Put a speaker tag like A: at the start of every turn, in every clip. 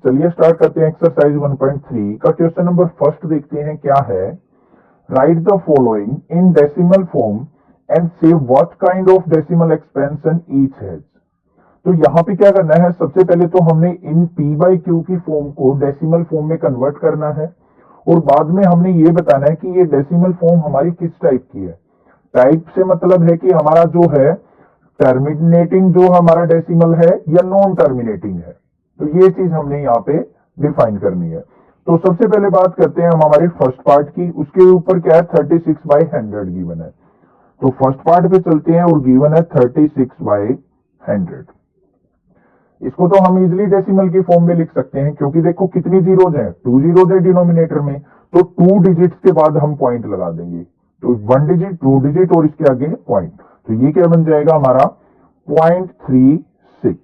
A: चलिए स्टार्ट करते हैं एक्सरसाइज 1.3 का क्वेश्चन नंबर फर्स्ट देखते हैं क्या है। Write the following in decimal form and say what kind of decimal expansion each has. तो यहाँ पे क्या करना है, सबसे पहले तो हमने इन पी बाई क्यू की फॉर्म को डेसिमल फॉर्म में कन्वर्ट करना है और बाद में हमने ये बताना है कि ये डेसिमल फॉर्म हमारी किस टाइप की है। टाइप से मतलब है कि हमारा जो है टर्मिनेटिंग जो हमारा डेसिमल है या नॉन टर्मिनेटिंग है। तो ये चीज हमने यहाँ पे डिफाइन करनी है। तो सबसे पहले बात करते हैं हम हमारे फर्स्ट पार्ट की। उसके ऊपर क्या है, 36/100 गिवन है। तो फर्स्ट पार्ट पे चलते हैं और गिवन है 36/100। इसको तो हम इजिली डेसिमल की फॉर्म में लिख सकते हैं क्योंकि देखो कितनी जीरोज हैं, 2 जीरोज है डिनोमिनेटर में, तो 2 डिजिट्स के बाद हम पॉइंट लगा देंगे। तो 1 डिजिट, 2 डिजिट और इसके आगे पॉइंट। तो ये क्या बन जाएगा हमारा 0.36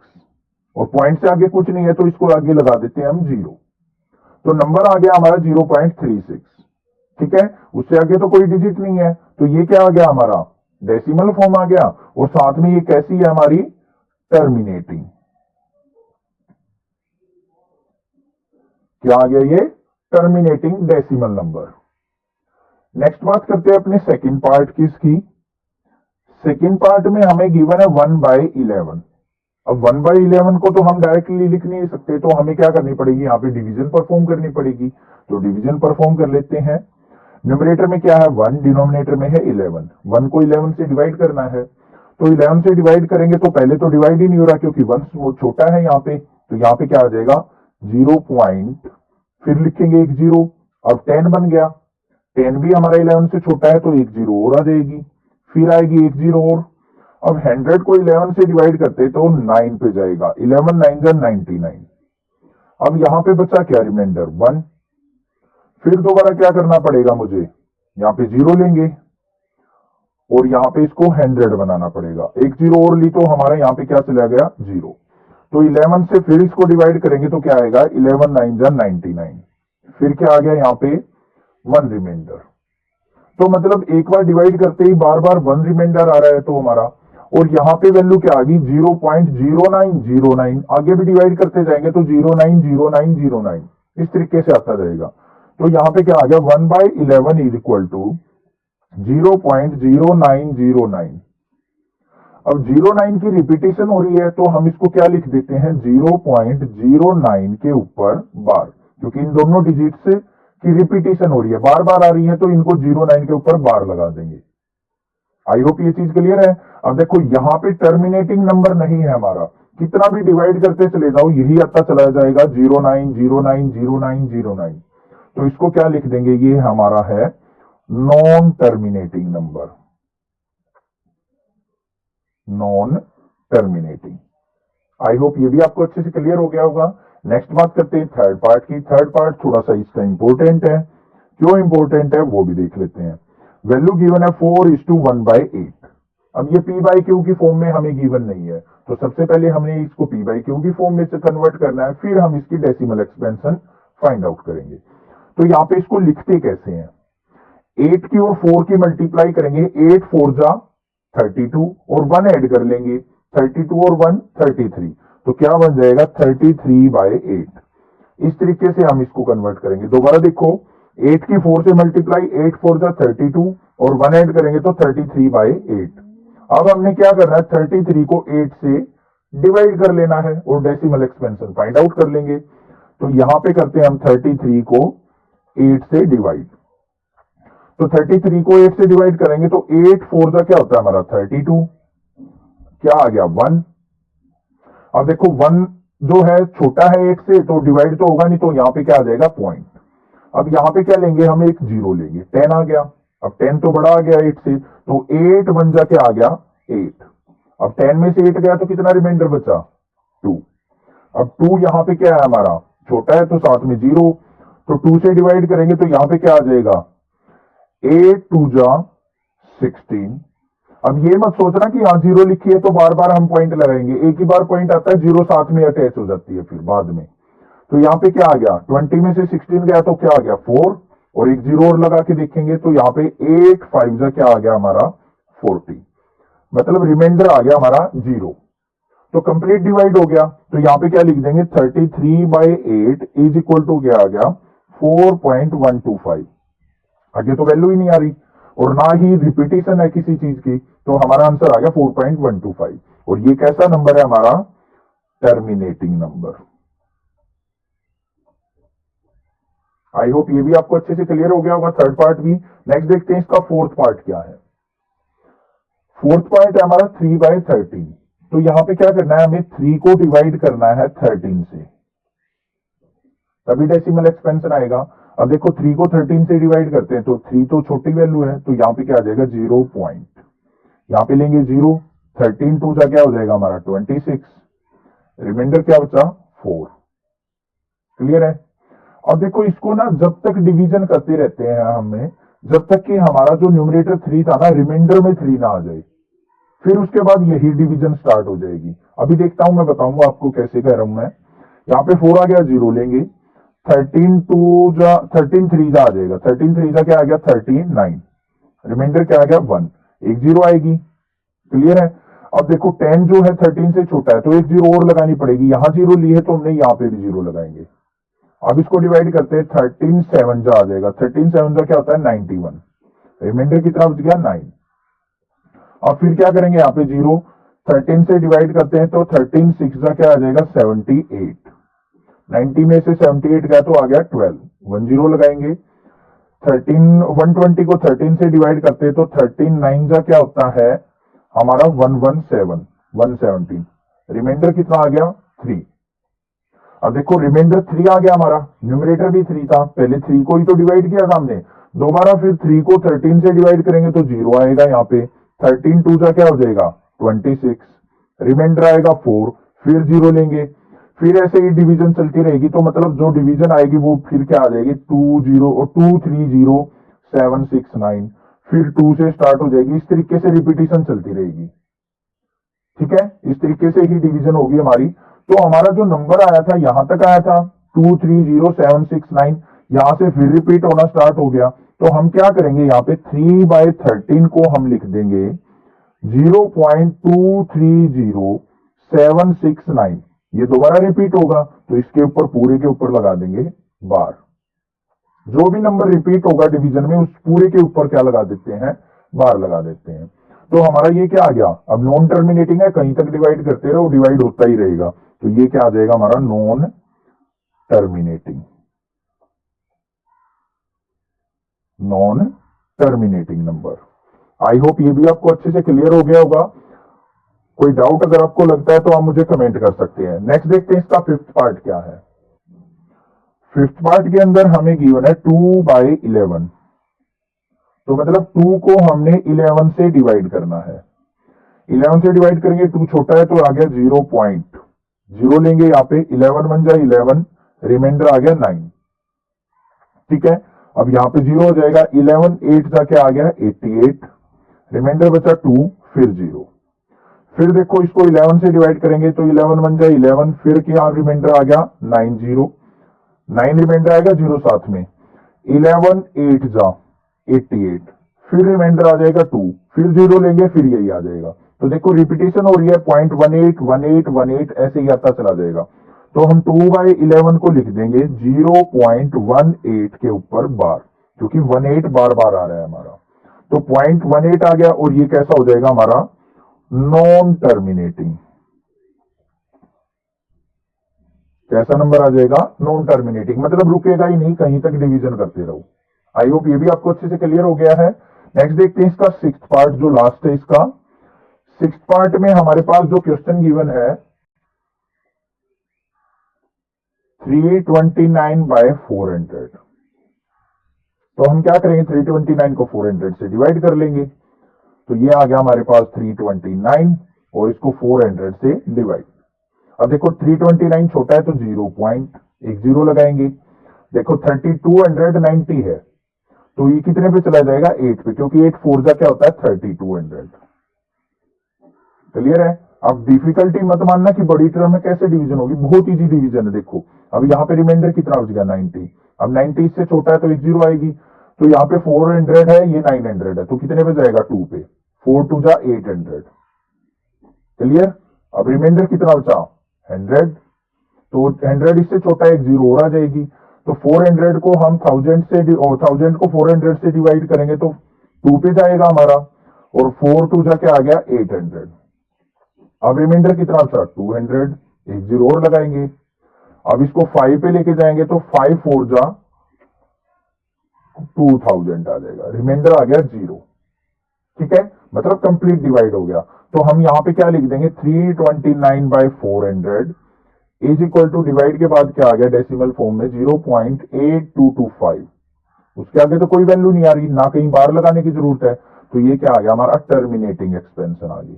A: और पॉइंट से आगे कुछ नहीं है तो इसको आगे लगा देते हैं हम 0। तो नंबर आ गया हमारा 0.36। ठीक है, उससे आगे तो कोई डिजिट नहीं है, तो ये क्या आ गया हमारा डेसिमल फॉर्म आ गया। और साथ में ये कैसी है हमारी टर्मिनेटिंग। क्या आ गया ये टर्मिनेटिंग डेसिमल नंबर। नेक्स्ट बात करते हैं अपने सेकंड पार्ट की। इसकी सेकंड पार्ट में हमें गिवन है 1/11। अब 1/11 को तो हम डायरेक्टली लिख नहीं सकते, तो हमें क्या करनी पड़ेगी, यहाँ पे डिवीजन परफॉर्म करनी पड़ेगी। तो डिवीजन परफॉर्म कर लेते हैं। न्यूमरेटर में क्या है 1, डिनोमिनेटर में है 11। 1 को 11 से डिवाइड करना है, तो 11 से डिवाइड करेंगे तो पहले तो डिवाइड ही नहीं हो रहा क्योंकि 1 छोटा है यहाँ पे। तो यहाँ पे क्या आ जाएगा 0 पॉइंट, फिर लिखेंगे 1 0। अब 10 बन गया, 10 भी हमारा 11 से छोटा है तो 1 0 और आ जाएगी, फिर आएगी 1 0 और। अब 100 को 11 से डिवाइड करते तो 9 पे जाएगा, 11 9 जा 99। अब यहां पे बचा क्या रिमाइंडर 1। फिर दोबारा क्या करना पड़ेगा मुझे, यहाँ पे 0 लेंगे और यहाँ पे इसको 100 बनाना पड़ेगा। 1 0 और ली तो हमारा यहाँ पे क्या चला गया 0। तो 11 से फिर इसको डिवाइड करेंगे तो क्या आएगा 11 9 जा 99। फिर क्या आ गया यहाँ पे 1 रिमाइंडर। तो मतलब एक बार डिवाइड करते ही बार बार 1 रिमाइंडर आ रहा है तो हमारा, और यहाँ पे वैल्यू क्या आ गई 0.0909। आगे भी डिवाइड करते जाएंगे तो 090909 इस तरीके से आता जाएगा। तो यहाँ पे क्या आ गया 1/11 इज इक्वल टू 0.0909। अब 09 की रिपीटेशन हो रही है तो हम इसको क्या लिख देते हैं 0.09 के ऊपर बार, क्योंकि इन दोनों डिजिट से की रिपीटेशन हो रही है, बार बार आ रही है तो इनको 09 के ऊपर बार लगा देंगे। आई होप ये चीज क्लियर है। अब देखो यहाँ पे टर्मिनेटिंग नंबर नहीं है हमारा, कितना भी डिवाइड करते चले जाओ यही आता चला जाएगा 09090909। तो इसको क्या लिख देंगे, ये हमारा है non terminating number, non terminating. I hope ये भी आपको अच्छे से क्लियर हो गया होगा। नेक्स्ट बात करते हैं थर्ड पार्ट की। थर्ड पार्ट थोड़ा सा इसका इंपॉर्टेंट है, क्यों इंपॉर्टेंट है वो भी देख लेते हैं। वैल्यू गिवन है 4:1/8। अब ये पी बाई क्यू की फॉर्म में हमें गिवन नहीं है, तो सबसे पहले हमने इसको पी बाई क्यू की फॉर्म में से कन्वर्ट करना है, फिर हम इसकी डेसिमल एक्सपेंशन फाइंड आउट करेंगे। तो यहाँ पे इसको लिखते कैसे हैं, 8 की और 4 की मल्टीप्लाई करेंगे, 8 4 जा 32 और 1 ऐड कर लेंगे, 32 और 1 33। तो क्या बन जाएगा 33/8। इस तरीके से हम इसको कन्वर्ट करेंगे। दोबारा देखो, 8 की 4 से मल्टीप्लाई, 8 4 जा 32 और 1 ऐड करेंगे तो 33/8। अब हमने क्या करना है 33 को 8 से डिवाइड कर लेना है और डेसिमल एक्सपेंशन फाइंड आउट कर लेंगे। तो यहां पे करते हैं हम 33 को 8 से डिवाइड। तो 33 को 8 से डिवाइड करेंगे तो 8 4 जा क्या होता है हमारा 32, क्या आ गया 1। अब देखो 1 जो है छोटा है 8 से तो डिवाइड तो होगा नहीं, तो यहां पे क्या आ जाएगा पॉइंट। अब यहां पे क्या लेंगे हम, एक 0 लेंगे, 10 आ गया। अब 10 तो बड़ा आ गया 8 से, तो 8 बन जा क्या आ गया 8। अब 10 में से 8 गया तो कितना रिमाइंडर बचा 2। अब 2 यहां पे क्या है हमारा छोटा है तो साथ में 0, तो 2 से डिवाइड करेंगे तो यहां पे क्या आ जाएगा 8 2 जा 16। अब ये मत सोचना कि यहां 0 लिखी है तो बार बार हम पॉइंट लगाएंगे, एक ही बार पॉइंट आता है, 0 साथ में अटैच हो जाती है फिर बाद में। तो यहां पे क्या आ गया 20 में से 16 गया तो क्या आ गया 4 और एक 0 और लगा के देखेंगे तो यहां पे 8 5 जा क्या आ गया हमारा 40, मतलब रिमाइंडर आ गया हमारा 0। तो कंप्लीट डिवाइड हो गया। तो यहाँ पे क्या लिख देंगे 33/8 इज इक्वल टू क्या आ गया 4.125। आगे तो वैल्यू ही नहीं आ रही और ना ही रिपीटेशन है किसी चीज की, तो हमारा आंसर आ गया 4.125। और ये कैसा नंबर है हमारा टर्मिनेटिंग नंबर। आई होप ये भी आपको अच्छे से क्लियर हो गया होगा, थर्ड पार्ट भी। नेक्स्ट देखते हैं इसका फोर्थ पार्ट क्या है। फोर्थ पार्ट है हमारा 3/13। तो यहां पे क्या करना है, हमें 3 को डिवाइड करना है 13 से, तभी डेसिमल एक्सपेंशन आएगा। अब देखो 3 को 13 से डिवाइड करते हैं तो 3 तो छोटी वैल्यू है, तो यहां पे क्या आ जाएगा 0 पॉइंट, यहां पे लेंगे 0, 13 टू जा क्या हो जाएगा हमारा 26, रिमाइंडर क्या बचा 4। क्लियर है। अब देखो इसको ना जब तक डिवीजन करते रहते हैं हमें, जब तक कि हमारा जो न्यूमरेटर 3 था ना रिमाइंडर में 3 ना आ जाए, फिर उसके बाद यही डिवीजन स्टार्ट हो जाएगी। अभी देखता हूं, मैं बताऊंगा आपको कैसे कह रहा हूं मैं। यहाँ पे 4 आ गया, 0 लेंगे, 13 2 जा 13 3 जा आ जाएगा, 13 3 जा क्या आ गया 39, रिमाइंडर क्या आ गया 1, एक 0 आएगी। क्लियर है। अब देखो 10 जो है 13 से छोटा है, तो एक 0 और लगानी पड़ेगी। यहां 0 ली है तो हमने यहाँ पे भी 0 लगाएंगे। अब इसको डिवाइड करते हैं, 13 7 जा आ जाएगा, 13 7 जा क्या होता है 91, रिमाइंडर कितना बच गया 9। अब फिर क्या करेंगे, यहाँ पे 0, 13 से डिवाइड करते हैं तो 13 6 जा क्या आ जाएगा 78, 90 में से 78 गया तो आ गया 12, 1 0 लगाएंगे। 120 को 13 से डिवाइड करते हैं तो 13 9 जा क्या होता है हमारा 117, 117, रिमाइंडर कितना आ गया 3। अब देखो रिमाइंडर 3 आ गया, हमारा न्यूमरेटर भी 3 था, पहले 3 को ही तो डिवाइड किया था हमने, दोबारा फिर 3 को 13 से डिवाइड करेंगे तो 0 आएगा यहाँ पे, 13 2 जा क्या हो जाएगा 26, रिमाइंडर आएगा 4, फिर 0 लेंगे, फिर ऐसे ही डिवीजन चलती रहेगी। तो मतलब जो डिवीजन आएगी वो फिर क्या आ जाएगी 2 0 और 2 3 0 7 6 9, फिर 2 से स्टार्ट हो जाएगी। इस तरीके से रिपीटेशन चलती रहेगी। ठीक है, इस तरीके से ही डिवीजन होगी हमारी। तो हमारा जो नंबर आया था यहां तक आया था 2 3 0 7 6 9, यहां से फिर रिपीट होना स्टार्ट हो गया। तो हम क्या करेंगे, यहाँ पे 3/13 को हम लिख देंगे 0.230769, ये दोबारा रिपीट होगा तो इसके ऊपर पूरे के ऊपर लगा देंगे बार। जो भी नंबर रिपीट होगा डिवीजन में उस पूरे के ऊपर क्या लगा देते हैं, बार लगा देते हैं। तो हमारा ये क्या आ गया, अब नॉन टर्मिनेटिंग है, कहीं तक डिवाइड करते रहो डिवाइड होता ही रहेगा। तो ये क्या आ जाएगा हमारा non terminating, non terminating number. I hope ये भी आपको अच्छे से क्लियर हो गया होगा। कोई डाउट अगर आपको लगता है तो आप मुझे कमेंट कर सकते हैं। नेक्स्ट देखते हैं इसका फिफ्थ पार्ट क्या है। फिफ्थ पार्ट के अंदर हमें गिवन है 2/11, तो मतलब 2 को हमने 11 से डिवाइड करना है। 11 से डिवाइड करेंगे, 2 छोटा है तो आ गया 0.0 लेंगे, यहाँ पे 11 1 जा 11, रिमाइंडर आ गया 9। ठीक है, अब यहाँ पे 0 हो जाएगा, 11 8 जा क्या आ गया 88, रिमाइंडर बचा 2, फिर 0। फिर देखो इसको 11 से डिवाइड करेंगे तो 11 1 जा 11, फिर क्या रिमाइंडर आ गया 9 0, 9 रिमाइंडर आएगा 0 साथ में, 11 8 जा 88, फिर रिमाइंडर आ जाएगा 2, फिर 0 लेंगे, फिर यही आ जाएगा। तो देखो रिपीटेशन हो रही है, 0.18 18 18 ऐसे ही आता चला जाएगा। तो हम 2/11 को लिख देंगे 0.18 के ऊपर बार, क्योंकि 18 बार बार आ रहा है हमारा। तो 0.18 आ गया और ये कैसा हो जाएगा हमारा नॉन टर्मिनेटिंग। कैसा नंबर आ जाएगा नॉन टर्मिनेटिंग, मतलब रुकेगा ही नहीं, कहीं तक डिवीजन करते रहो। आई होप ये भी आपको अच्छे से क्लियर हो गया है। नेक्स्ट देखते हैं इसका सिक्स्थ पार्ट जो लास्ट है। इसका सिक्स्थ पार्ट में हमारे पास जो क्वेश्चन गिवन है 329/400, तो हम क्या करेंगे 329 को 400 से डिवाइड कर लेंगे। तो ये आ गया हमारे पास 329 और इसको 400 से डिवाइड। अब देखो 329 छोटा है तो 0 पॉइंट, एक 0 लगाएंगे। देखो 3290 है तो ये कितने पे चला जाएगा 8 पे, क्योंकि 8 4 जा क्या होता है 3200। क्लियर है। अब डिफिकल्टी मत मानना कि बड़ी टर्म में कैसे डिवीजन होगी, बहुत इजी डिवीजन है। देखो अब यहाँ पे रिमाइंडर कितना बच गया 90, अब 90 इससे छोटा है तो एक 0 आएगी। तो यहाँ पे 400 है, ये 900 है, तो कितने पे जाएगा 2 पे, 4 2 जा 800। क्लियर। अब रिमाइंडर कितना बचा 100, तो 100 इससे छोटा एक जीरो और आ जाएगी, तो 400 को हम 1000 से 1000 को 400 से डिवाइड करेंगे तो 2 पे जाएगा हमारा, और 4 2 जा क्या आ गया 800। अब रिमाइंडर कितना बचा 200, एक जीरो और लगाएंगे। अब इसको 5 पे लेके जाएंगे तो 5 4 जा 2000 आ जाएगा, रिमाइंडर आ गया जीरो। ठीक है, मतलब कंप्लीट डिवाइड हो गया। तो हम यहां पे क्या लिख देंगे 329/400 इज इक्वल टू, डिवाइड के बाद क्या आ गया डेसिमल फॉर्म में 0.8225। उसके आगे तो कोई वैल्यू नहीं आ रही, ना कहीं बार लगाने की जरूरत है, तो ये क्या आ गया हमारा टर्मिनेटिंग एक्सपेंशन आ गई।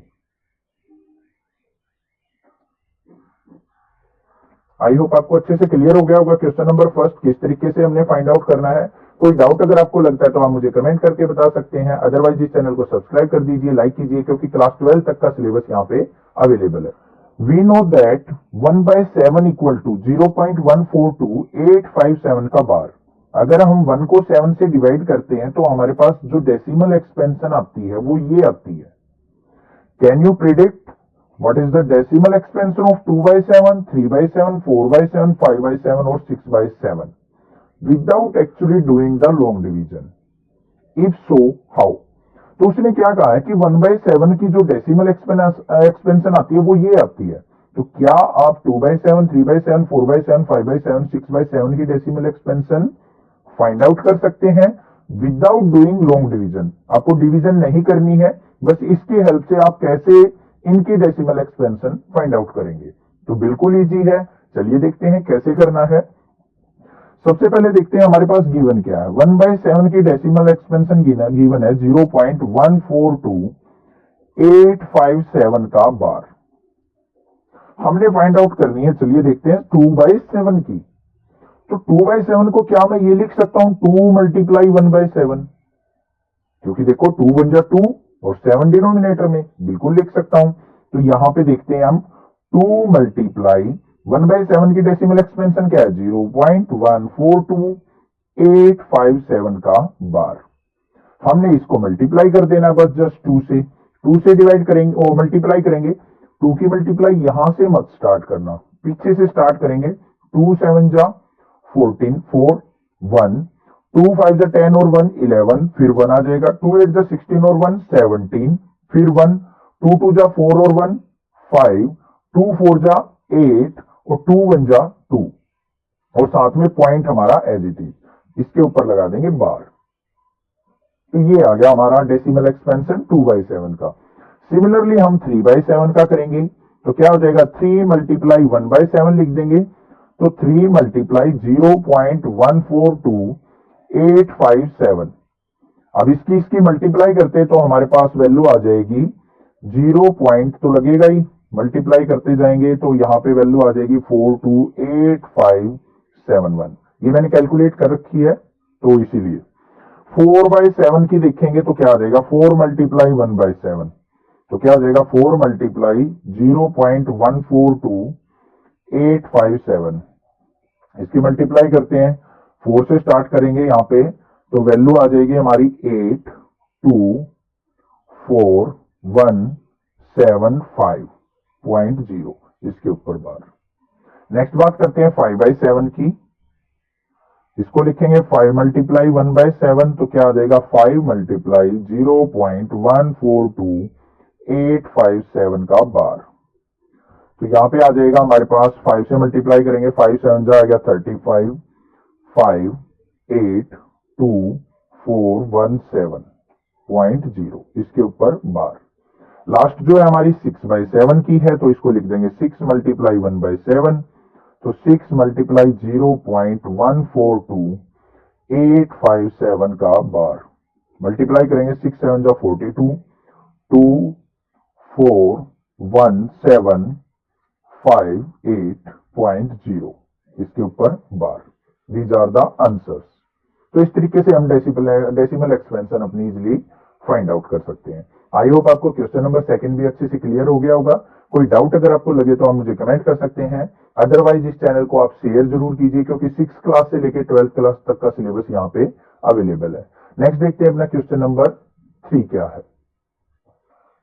A: आई होप आपको अच्छे से क्लियर हो गया होगा क्वेश्चन नंबर फर्स्ट किस तरीके से हमने फाइंड आउट करना है। कोई डाउट अगर आपको लगता है तो आप मुझे कमेंट करके बता सकते हैं, अदरवाइज इस चैनल को सब्सक्राइब कर दीजिए, लाइक कीजिए, क्योंकि क्लास 12 तक का सिलेबस यहाँ पे अवेलेबल है। We know that 1/7 equal to 0.142857 का बार। अगर हम 1 को 7 से डिवाइड करते हैं तो हमारे पास जो डेसिमल एक्सपेंशन आती है वो ये आती है। Can you predict what is the decimal expansion of 2/7, 3/7, 4/7, 5/7 और 6/7 without actually doing the long division? If so, how? तो उसने क्या कहा है कि 1/7 की जो डेसिमल एक्सपेंशन आती है वो ये आती है। तो क्या आप 2/7, 3/7, 4/7, 5/7, 6/7 की डेसिमल एक्सपेंशन फाइंड आउट कर सकते हैं विदाउट डूइंग लॉन्ग डिवीजन? आपको डिवीजन नहीं करनी है, बस इसकी हेल्प से आप कैसे इनकी डेसिमल एक्सपेंशन फाइंड आउट करेंगे। तो बिल्कुल इजी है, चलिए देखते हैं कैसे करना है। सबसे पहले देखते हैं हमारे पास गिवन क्या है। 1/7 की डेसिमल एक्सपेंशन गिवन है 0.142857 का बार। हमने फाइंड आउट करनी है, चलिए देखते हैं 2/7 की। तो 2/7 को क्या मैं ये लिख सकता हूं 2 × 1/7, क्योंकि देखो 2 1 जा 2 और 7 डिनोमिनेटर में, बिल्कुल लिख सकता हूं। तो यहां पे देखते हैं हम 2 × 1/7 की डेसिमल एक्सपेंशन क्या है 0.142857 का बार। हमने इसको मल्टीप्लाई कर देना बस जस्ट 2 से डिवाइड करेंगे और मल्टीप्लाई करेंगे। 2 की मल्टीप्लाई यहां से मत स्टार्ट करना, पीछे से स्टार्ट करेंगे। 2 7 जा 14 4 1, 2 5 जा 10 और 1 11, फिर 1 आ जाएगा। 2 8 जा 16 और 1 17, फिर 1, 2 2 जा 4 और 1 5, 2 4 जा 8 और 2 1 जा 2, और साथ में पॉइंट हमारा एज इट इज, इसके ऊपर लगा देंगे बार। तो ये आ गया हमारा डेसिमल एक्सपेंशन 2/7 का। सिमिलरली हम 3/7 का करेंगे, तो क्या हो जाएगा 3 × 1/7 लिख देंगे। तो 3 × 0.142857। अब इसकी मल्टीप्लाई करते तो हमारे पास वैल्यू आ जाएगी 0 पॉइंट तो लगेगा ही, मल्टीप्लाई करते जाएंगे तो यहां पे वैल्यू आ जाएगी 428571। ये मैंने कैलकुलेट कर रखी है, तो इसीलिए 4/7 की देखेंगे तो क्या आ जाएगा 4 × 1/7, तो क्या हो जाएगा 4 × 0.142857। इसकी मल्टीप्लाई करते हैं, 4 से स्टार्ट करेंगे यहां पे, तो वैल्यू आ जाएगी हमारी 824175.0, इसके ऊपर बार। नेक्स्ट बात करते हैं 5/7 की। इसको लिखेंगे 5 × 1/7, तो क्या आ जाएगा 5 × 0.142857 का बार। तो यहां पे आ जाएगा हमारे पास 5 से मल्टीप्लाई करेंगे, 5 7 जा आ गया 35, 5 8 2 4 1 7.0, इसके ऊपर बार। लास्ट जो है हमारी 6/7 की है, तो इसको लिख देंगे 6 × 1/7, तो 6 × 0.142857 का बार। मल्टीप्लाई करेंगे 6 7 जा 42, 2 4 1 758.0, इसके ऊपर bar. These are the answers. तो इस तरीके से हम डेसिमल एक्सपेंशन अपनी इजीली फाइंड आउट कर सकते हैं। आई होप आपको क्वेश्चन नंबर सेकंड भी अच्छे से क्लियर हो गया होगा। कोई डाउट अगर आपको लगे तो आप मुझे कमेंट कर सकते हैं, अदरवाइज इस चैनल को आप शेयर जरूर कीजिए, क्योंकि 6th क्लास से लेकर 12th क्लास तक का सिलेबस यहाँ पे अवेलेबल है। नेक्स्ट देखते हैं अपना क्वेश्चन नंबर 3 क्या है।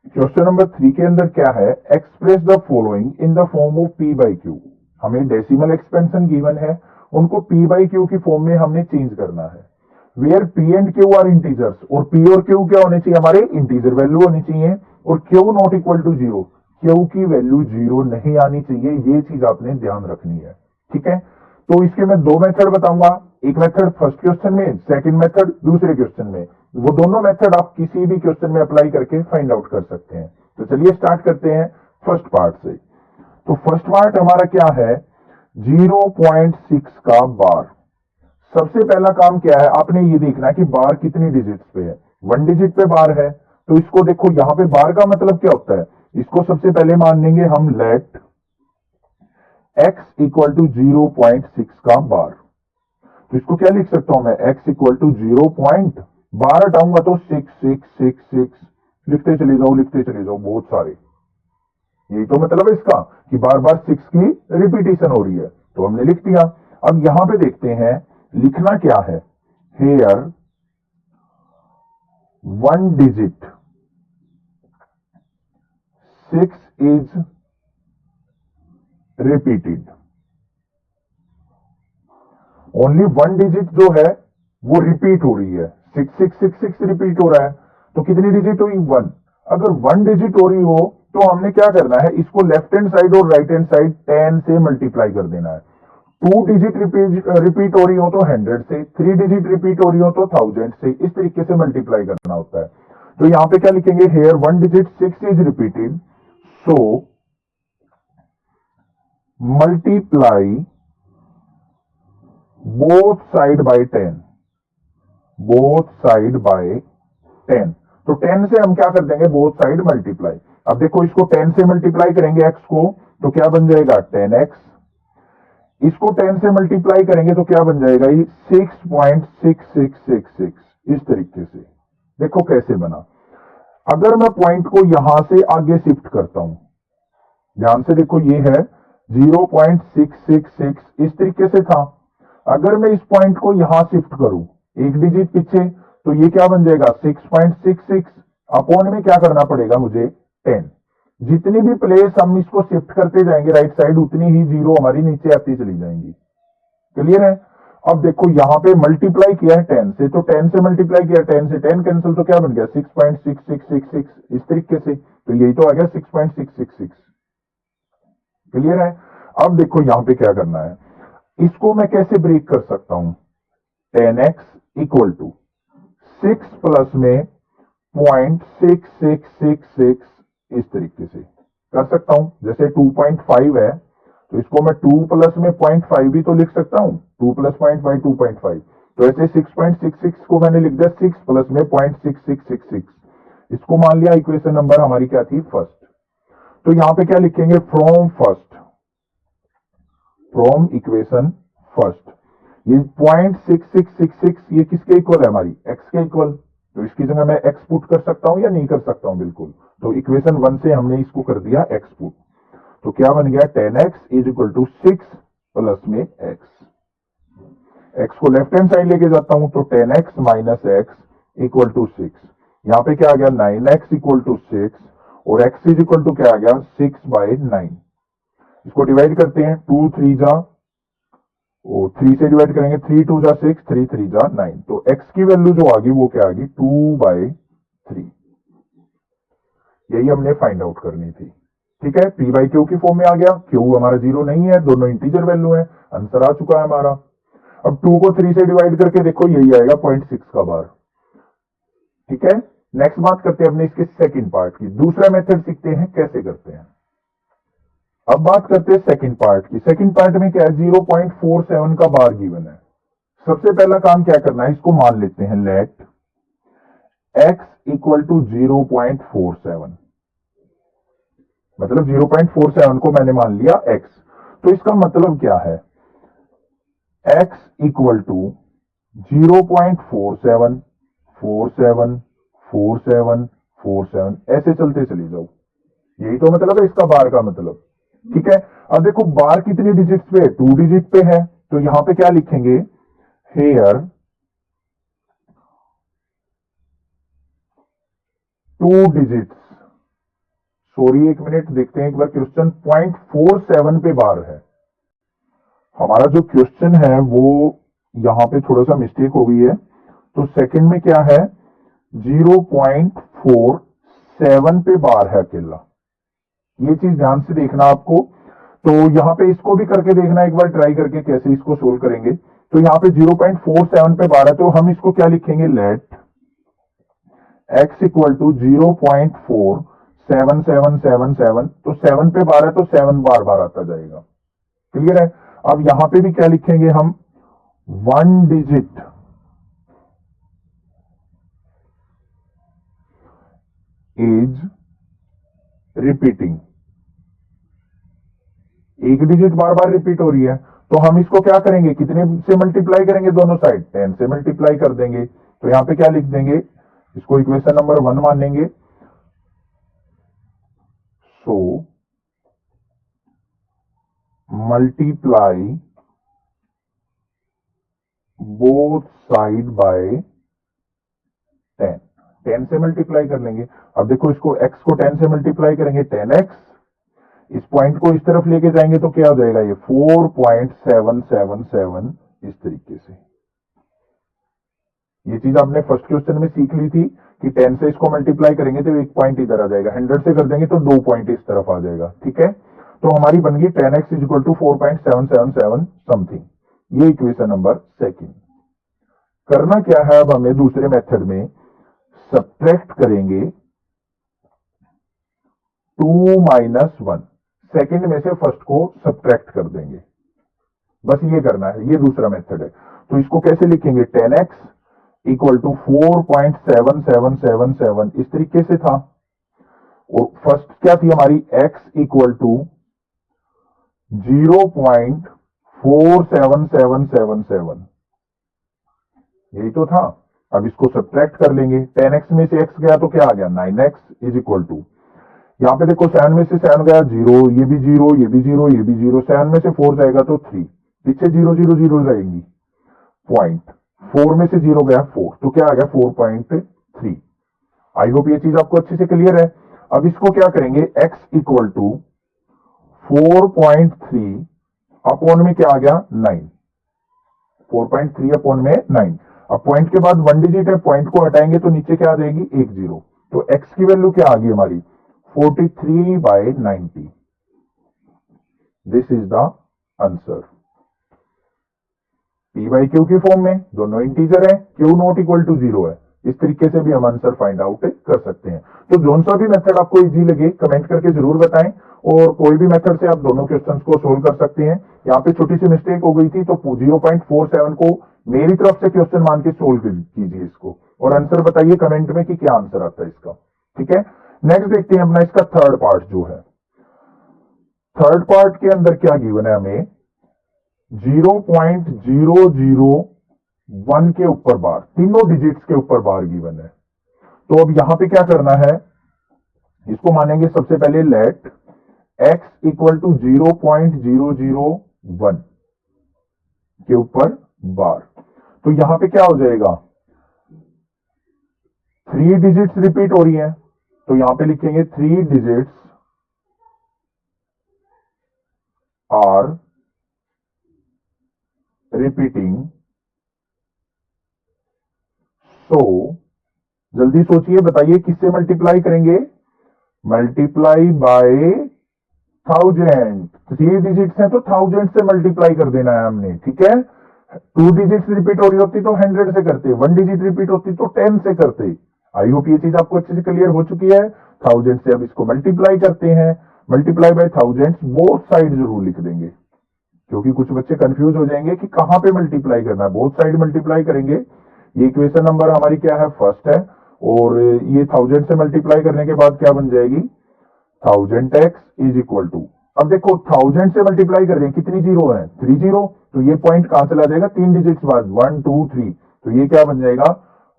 A: क्वेश्चन नंबर 3 के अंदर क्या है, express the following in the form of P by Q. हमें डेसिमल एक्सपेंशन गिवन है, उनको पी बाई क्यू की फॉर्म में हमने चेंज करना है। Where P and Q are integers, और पी और क्यू क्या होने चाहिए, हमारे इंटीजर वैल्यू होनी चाहिए, और Q not equal to zero, Q की वैल्यू जीरो नहीं आनी चाहिए, ये चीज आपने ध्यान रखनी है। ठीक है, तो इसके मैं दो मेथड बताऊंगा, एक मेथड फर्स्ट क्वेश्चन में, सेकंड मेथड दूसरे क्वेश्चन में। वो दोनों मेथड आप किसी भी क्वेश्चन में अप्लाई करके फाइंड आउट कर सकते हैं। तो चलिए स्टार्ट करते हैं फर्स्ट पार्ट से। तो फर्स्ट पार्ट हमारा क्या है, 0.6 का बार। सबसे पहला काम क्या है, आपने ये देखना है कि बार कितनी डिजिट्स पे है। 1 डिजिट पे बार है, तो इसको देखो, यहां पे बार का मतलब क्या होता है, इसको सबसे पहले मान लेंगे हम लेट x इक्वल टू 0.6 का बार। तो इसको क्या लिख सकता हूं मैं, x इक्वल टू 0.12 हटाऊंगा तो 6 लिखते चले जाओ बहुत सारे। यही तो मतलब है इसका कि बार बार 6 की रिपीटेशन हो रही है, तो हमने लिख दिया। अब यहां पे देखते हैं लिखना क्या है, here 1 digit 6 is repeated. Only 1 digit जो है वो रिपीट हो रही है, 6 रिपीट हो रहा है, तो कितनी डिजिट हुई, 1। अगर 1 डिजिट हो रही हो तो हमने क्या करना है, इसको लेफ्ट हैंड साइड और राइट हैंड साइड 10 से मल्टीप्लाई कर देना है। 2 डिजिट रिपीट हो रही हो तो 100 से, 3 डिजिट रिपीट हो रही हो तो 1000 से, इस तरीके से मल्टीप्लाई करना होता है। तो यहां पे क्या लिखेंगे, here 1 digit 6 is repeated, so multiply both side by 10, both side by 10। तो 10 से हम क्या कर देंगे, बोथ साइड मल्टीप्लाई। अब देखो, इसको 10 से मल्टीप्लाई करेंगे x को, तो क्या बन जाएगा 10x। इसको 10 से मल्टीप्लाई करेंगे तो क्या बन जाएगा, ये 6.6666, इस तरीके से। देखो कैसे बना। अगर मैं पॉइंट को यहां से आगे शिफ्ट करता हूं, ध्यान से देखो, ये है 0.666, इस तरीके से था। अगर मैं इस पॉइंट को यहां शिफ्ट करूं एक डिजिट पीछे, तो ये क्या बन जाएगा 6.66, अपॉन में क्या करना पड़ेगा मुझे 10। जितनी भी प्लेस हम इसको शिफ्ट करते जाएंगे राइट साइड, उतनी ही जीरो हमारी नीचे आती चली जाएंगी। क्लियर है। अब देखो यहां पे मल्टीप्लाई किया है 10 से, तो 10 से मल्टीप्लाई किया, 10 से 10 कैंसिल, तो क्या बन गया 6.6666, इस तरीके से। तो यही तो आ गया 6.666। क्लियर है। अब देखो यहां पे क्या करना है, इसको मैं कैसे ब्रेक कर सकता हूं, 10x इक्वल टू 6 प्लस में 0.6666, इस तरीके से कर सकता हूं। जैसे 2.5 है, तो इसको मैं 2 प्लस में 0.5 भी तो लिख सकता हूं, 2 प्लस 0.5 2.5। तो ऐसे 6.66 को मैंने लिख दिया 6 प्लस में 0.6666, इसको मान लिया इक्वेशन नंबर हमारी क्या थी, फर्स्ट। तो यहां पे क्या लिखेंगे, from first, from equation first, ये 0.6666 ये किसके इक्वल है, हमारी x के इक्वल। तो इसकी जगह मैं x पुट कर सकता हूं या नहीं कर सकता हूं, बिल्कुल। तो इक्वेशन 1 से हमने इसको कर दिया x पुट, तो क्या बन गया 10x is equal to 6 plus में x। x को लेफ्ट हैंड साइड लेके जाता हूं, तो 10x minus x equal to 6। यहां पे क्या आ गया 9x इक्वल टू 6, और x इज इक्वल टू क्या आ गया 6/9। इसको डिवाइड करते हैं, 2 3 जा, और 3 से डिवाइड करेंगे, 3 2 जा 6, 3 3 जा 9। तो x की वैल्यू जो आ गई वो क्या आ गई 2/3। यही हमने फाइंड आउट करनी थी। ठीक है, p बाई क्यू की फॉर्म में आ गया, q हमारा जीरो नहीं है, दोनों इंटीजर वैल्यू है, आंसर आ चुका है हमारा। अब 2 को 3 से डिवाइड करके देखो, यही आएगा 0.6 का बार। ठीक है, नेक्स्ट बात करते हैं अपने इसके सेकंड पार्ट की। दूसरा मेथड सीखते हैं कैसे करते हैं। अब बात करते हैं सेकंड पार्ट की। सेकंड पार्ट में क्या है, 0.47 का बार गिवन है। सबसे पहला काम क्या करना है, इसको मान लेते हैं लेट x इक्वल टू 0.47, मतलब 0.47 को मैंने मान लिया x। तो इसका मतलब क्या है, x इक्वल टू 0.47 47 47 47, ऐसे चलते चले जाओ। यही तो मतलब है इसका बार का मतलब। ठीक है, अब देखो बार कितनी डिजिट्स पे है, 2 डिजिट पे है, तो यहां पे क्या लिखेंगे, हेयर 2 डिजिट्स सॉरी एक मिनट, देखते हैं एक बार क्वेश्चन। 0.47 पे बार है हमारा जो क्वेश्चन है, वो यहां पे थोड़ा सा मिस्टेक हो गई है। तो सेकंड में क्या है, 0.47 पे बार है अकेला, ये चीज ध्यान से देखना आपको। तो यहां पे इसको भी करके देखना एक बार, ट्राई करके कैसे इसको सोल्व करेंगे। तो यहाँ पे 0.47 पे बार है, तो हम इसको क्या लिखेंगे, लेट x इक्वल टू 0.47777। तो 7 पे बार है तो 7 बार बार आता जाएगा। क्लियर है। अब यहां पे भी क्या लिखेंगे हम, 1 डिजिट इज रिपीटिंग, एक डिजिट बार बार रिपीट हो रही है। तो हम इसको क्या करेंगे, कितने से मल्टीप्लाई करेंगे, दोनों साइड 10 से मल्टीप्लाई कर देंगे। तो यहां पे क्या लिख देंगे, इसको इक्वेशन नंबर 1 मानेंगे। सो मल्टीप्लाई बोथ साइड बाय 10, 10 से मल्टीप्लाई कर लेंगे। अब देखो इसको x को 10 से मल्टीप्लाई करेंगे, 10x, इस पॉइंट को इस तरफ लेके जाएंगे तो क्या हो जाएगा, ये 4.777 इस तरीके से। ये चीज आपने फर्स्ट क्वेश्चन में सीख ली थी कि 10 से इसको मल्टीप्लाई करेंगे तो एक पॉइंट इधर आ जाएगा, 100 से कर देंगे तो 2 पॉइंट इस तरफ आ जाएगा। ठीक है, तो हमारी बन गई 10x इक्वल टू 4.777 समथिंग। ये इक्वेशन नंबर सेकंड। करना क्या है, अब हमें दूसरे मेथड में सब्ट्रैक्ट करेंगे 2 - 1, सेकंड में से फर्स्ट को सब्ट्रैक्ट कर देंगे, बस ये करना है। ये दूसरा मेथड है। तो इसको कैसे लिखेंगे, 10x इक्वल टू 4.7777 इस तरीके से था। और फर्स्ट क्या थी हमारी, x इक्वल टू 0.47777, यही तो था। अब इसको सब्ट्रैक्ट कर लेंगे, 10x में से x गया तो क्या आ गया, 9x इज इक्वल टू, यहां पे देखो 7 में से 7 गया 0, ये भी 0, ये भी 0, ये भी 0, 7 में से 4 जाएगा तो 3, पीछे 0 0 0 रहेंगी पॉइंट, 4 में से 0 गया 4, तो क्या आ गया 4.3। आई होप ये चीज आपको अच्छे से क्लियर है। अब इसको क्या करेंगे, x इक्वल टू 4.3 अपॉन में क्या आ गया 9, 4.3 अपॉन में 9। अब पॉइंट के बाद 1 डिजिट है, पॉइंट को हटाएंगे तो नीचे क्या आ जाएगी, 1 0। तो x की वैल्यू क्या आ गई हमारी, 43/90। This is the answer. p by Q की फॉर्म में, दोनों इंटीजर है, q नॉट इक्वल टू 0 है। इस तरीके से भी हम आंसर फाइंड आउट कर सकते हैं। तो जोन सा भी मेथड आपको इजी लगे कमेंट करके जरूर बताएं, और कोई भी मेथड से आप दोनों क्वेश्चंस को सोल्व कर सकते हैं। यहाँ पे छोटी सी मिस्टेक हो गई थी, तो 0.47 को मेरी तरफ से क्वेश्चन मान के सोल्व कीजिए इसको, और आंसर बताइए कमेंट में कि क्या आंसर आता है इसका। ठीक है, नेक्स्ट देखते हैं अपना इसका थर्ड पार्ट जो है। थर्ड पार्ट के अंदर क्या गिवन है हमें, 0.001 के ऊपर बार, तीनों डिजिट्स के ऊपर बार गिवन है। तो अब यहां पे क्या करना है, इसको मानेंगे सबसे पहले लेट x इक्वल टू 0.001 के ऊपर बार। तो यहां पे क्या हो जाएगा, 3 डिजिट्स रिपीट हो रही है, तो यहां पे लिखेंगे 3 डिजिट्स आर रिपीटिंग। सो जल्दी सोचिए, बताइए किससे मल्टीप्लाई करेंगे, मल्टीप्लाई बाय 1000। 3 डिजिट्स हैं तो 1000 से मल्टीप्लाई कर देना है हमने। ठीक है, 2 डिजिट्स रिपीट हो रही होती तो 100 से करते, 1 डिजिट रिपीट होती तो 10 से करते। आई होप ये चीज आपको अच्छे से क्लियर हो चुकी है। 1000 से अब इसको मल्टीप्लाई करते हैं, मल्टीप्लाई बाय 1000, बोथ साइड जरूर लिख देंगे, क्योंकि कुछ बच्चे कंफ्यूज हो जाएंगे कि कहां पे मल्टीप्लाई करना है। बोथ साइड मल्टीप्लाई करेंगे। ये इक्वेशन नंबर हमारी क्या है, फर्स्ट है, और ये 1000 से मल्टीप्लाई करने के बाद क्या बन जाएगी, 1000x इज इक्वल टू, अब देखो 1000 से मल्टीप्लाई कर रहे हैं, कितनी जीरो है, 3 0, तो ये पॉइंट कहां चला जाएगा, 3 डिजिट्स बाद, 1 2 3, तो ये क्या बन जाएगा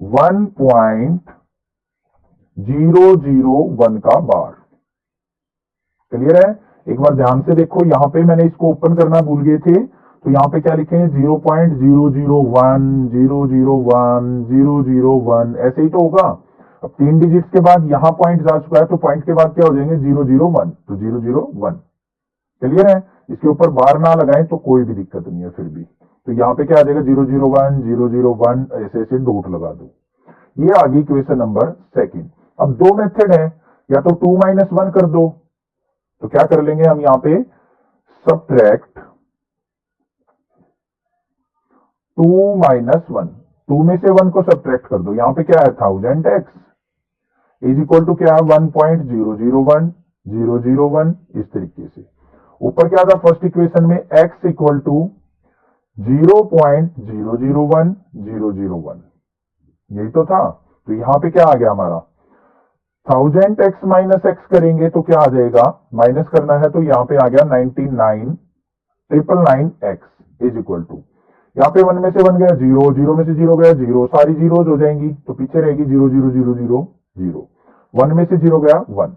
A: 1.001 का बार। क्लियर है। एक बार ध्यान से देखो, यहां पे मैंने इसको ओपन करना भूल गए थे, तो यहां पे क्या लिखेंगे 0.001 001 001, ऐसे ही तो होगा। अब 3 डिजिट्स के बाद यहां पॉइंट जा चुका है, तो पॉइंट के बाद क्या हो जाएंगे 001, तो 001 क्लियर है। इसके ऊपर बार ना लगाएं तो कोई भी दिक्कत नहीं है फिर भी। तो यहां पे क्या आ जाएगा 001 001 ऐसे ऐसे डॉट लगा दो। ये आ गई इक्वेशन नंबर सेकंड। अब दो मेथड है, या तो 2 - 1 कर दो, तो क्या कर लेंगे हम यहां पे सबट्रैक्ट 2 - 1, 2 में से 1 को सबट्रैक्ट कर दो। यहां पे क्या है 1000x इज इक्वल टू क्या है 1.001 001 इस तरीके से। ऊपर क्या था फर्स्ट इक्वेशन में x इक्वल टू 0.001 001, यही तो था। तो यहां पे क्या आ गया हमारा 1000x माइनस एक्स करेंगे तो क्या आ जाएगा, माइनस करना है तो यहां पे आ गया 99,999x इज इक्वल टू, यहां पे 1 में से 1 गया 0, 0 में से 0 गया 0, सारी जीरोज हो जाएंगी तो पीछे रहेगी 0 0 0 0 0, 1 में से 0 गया 1,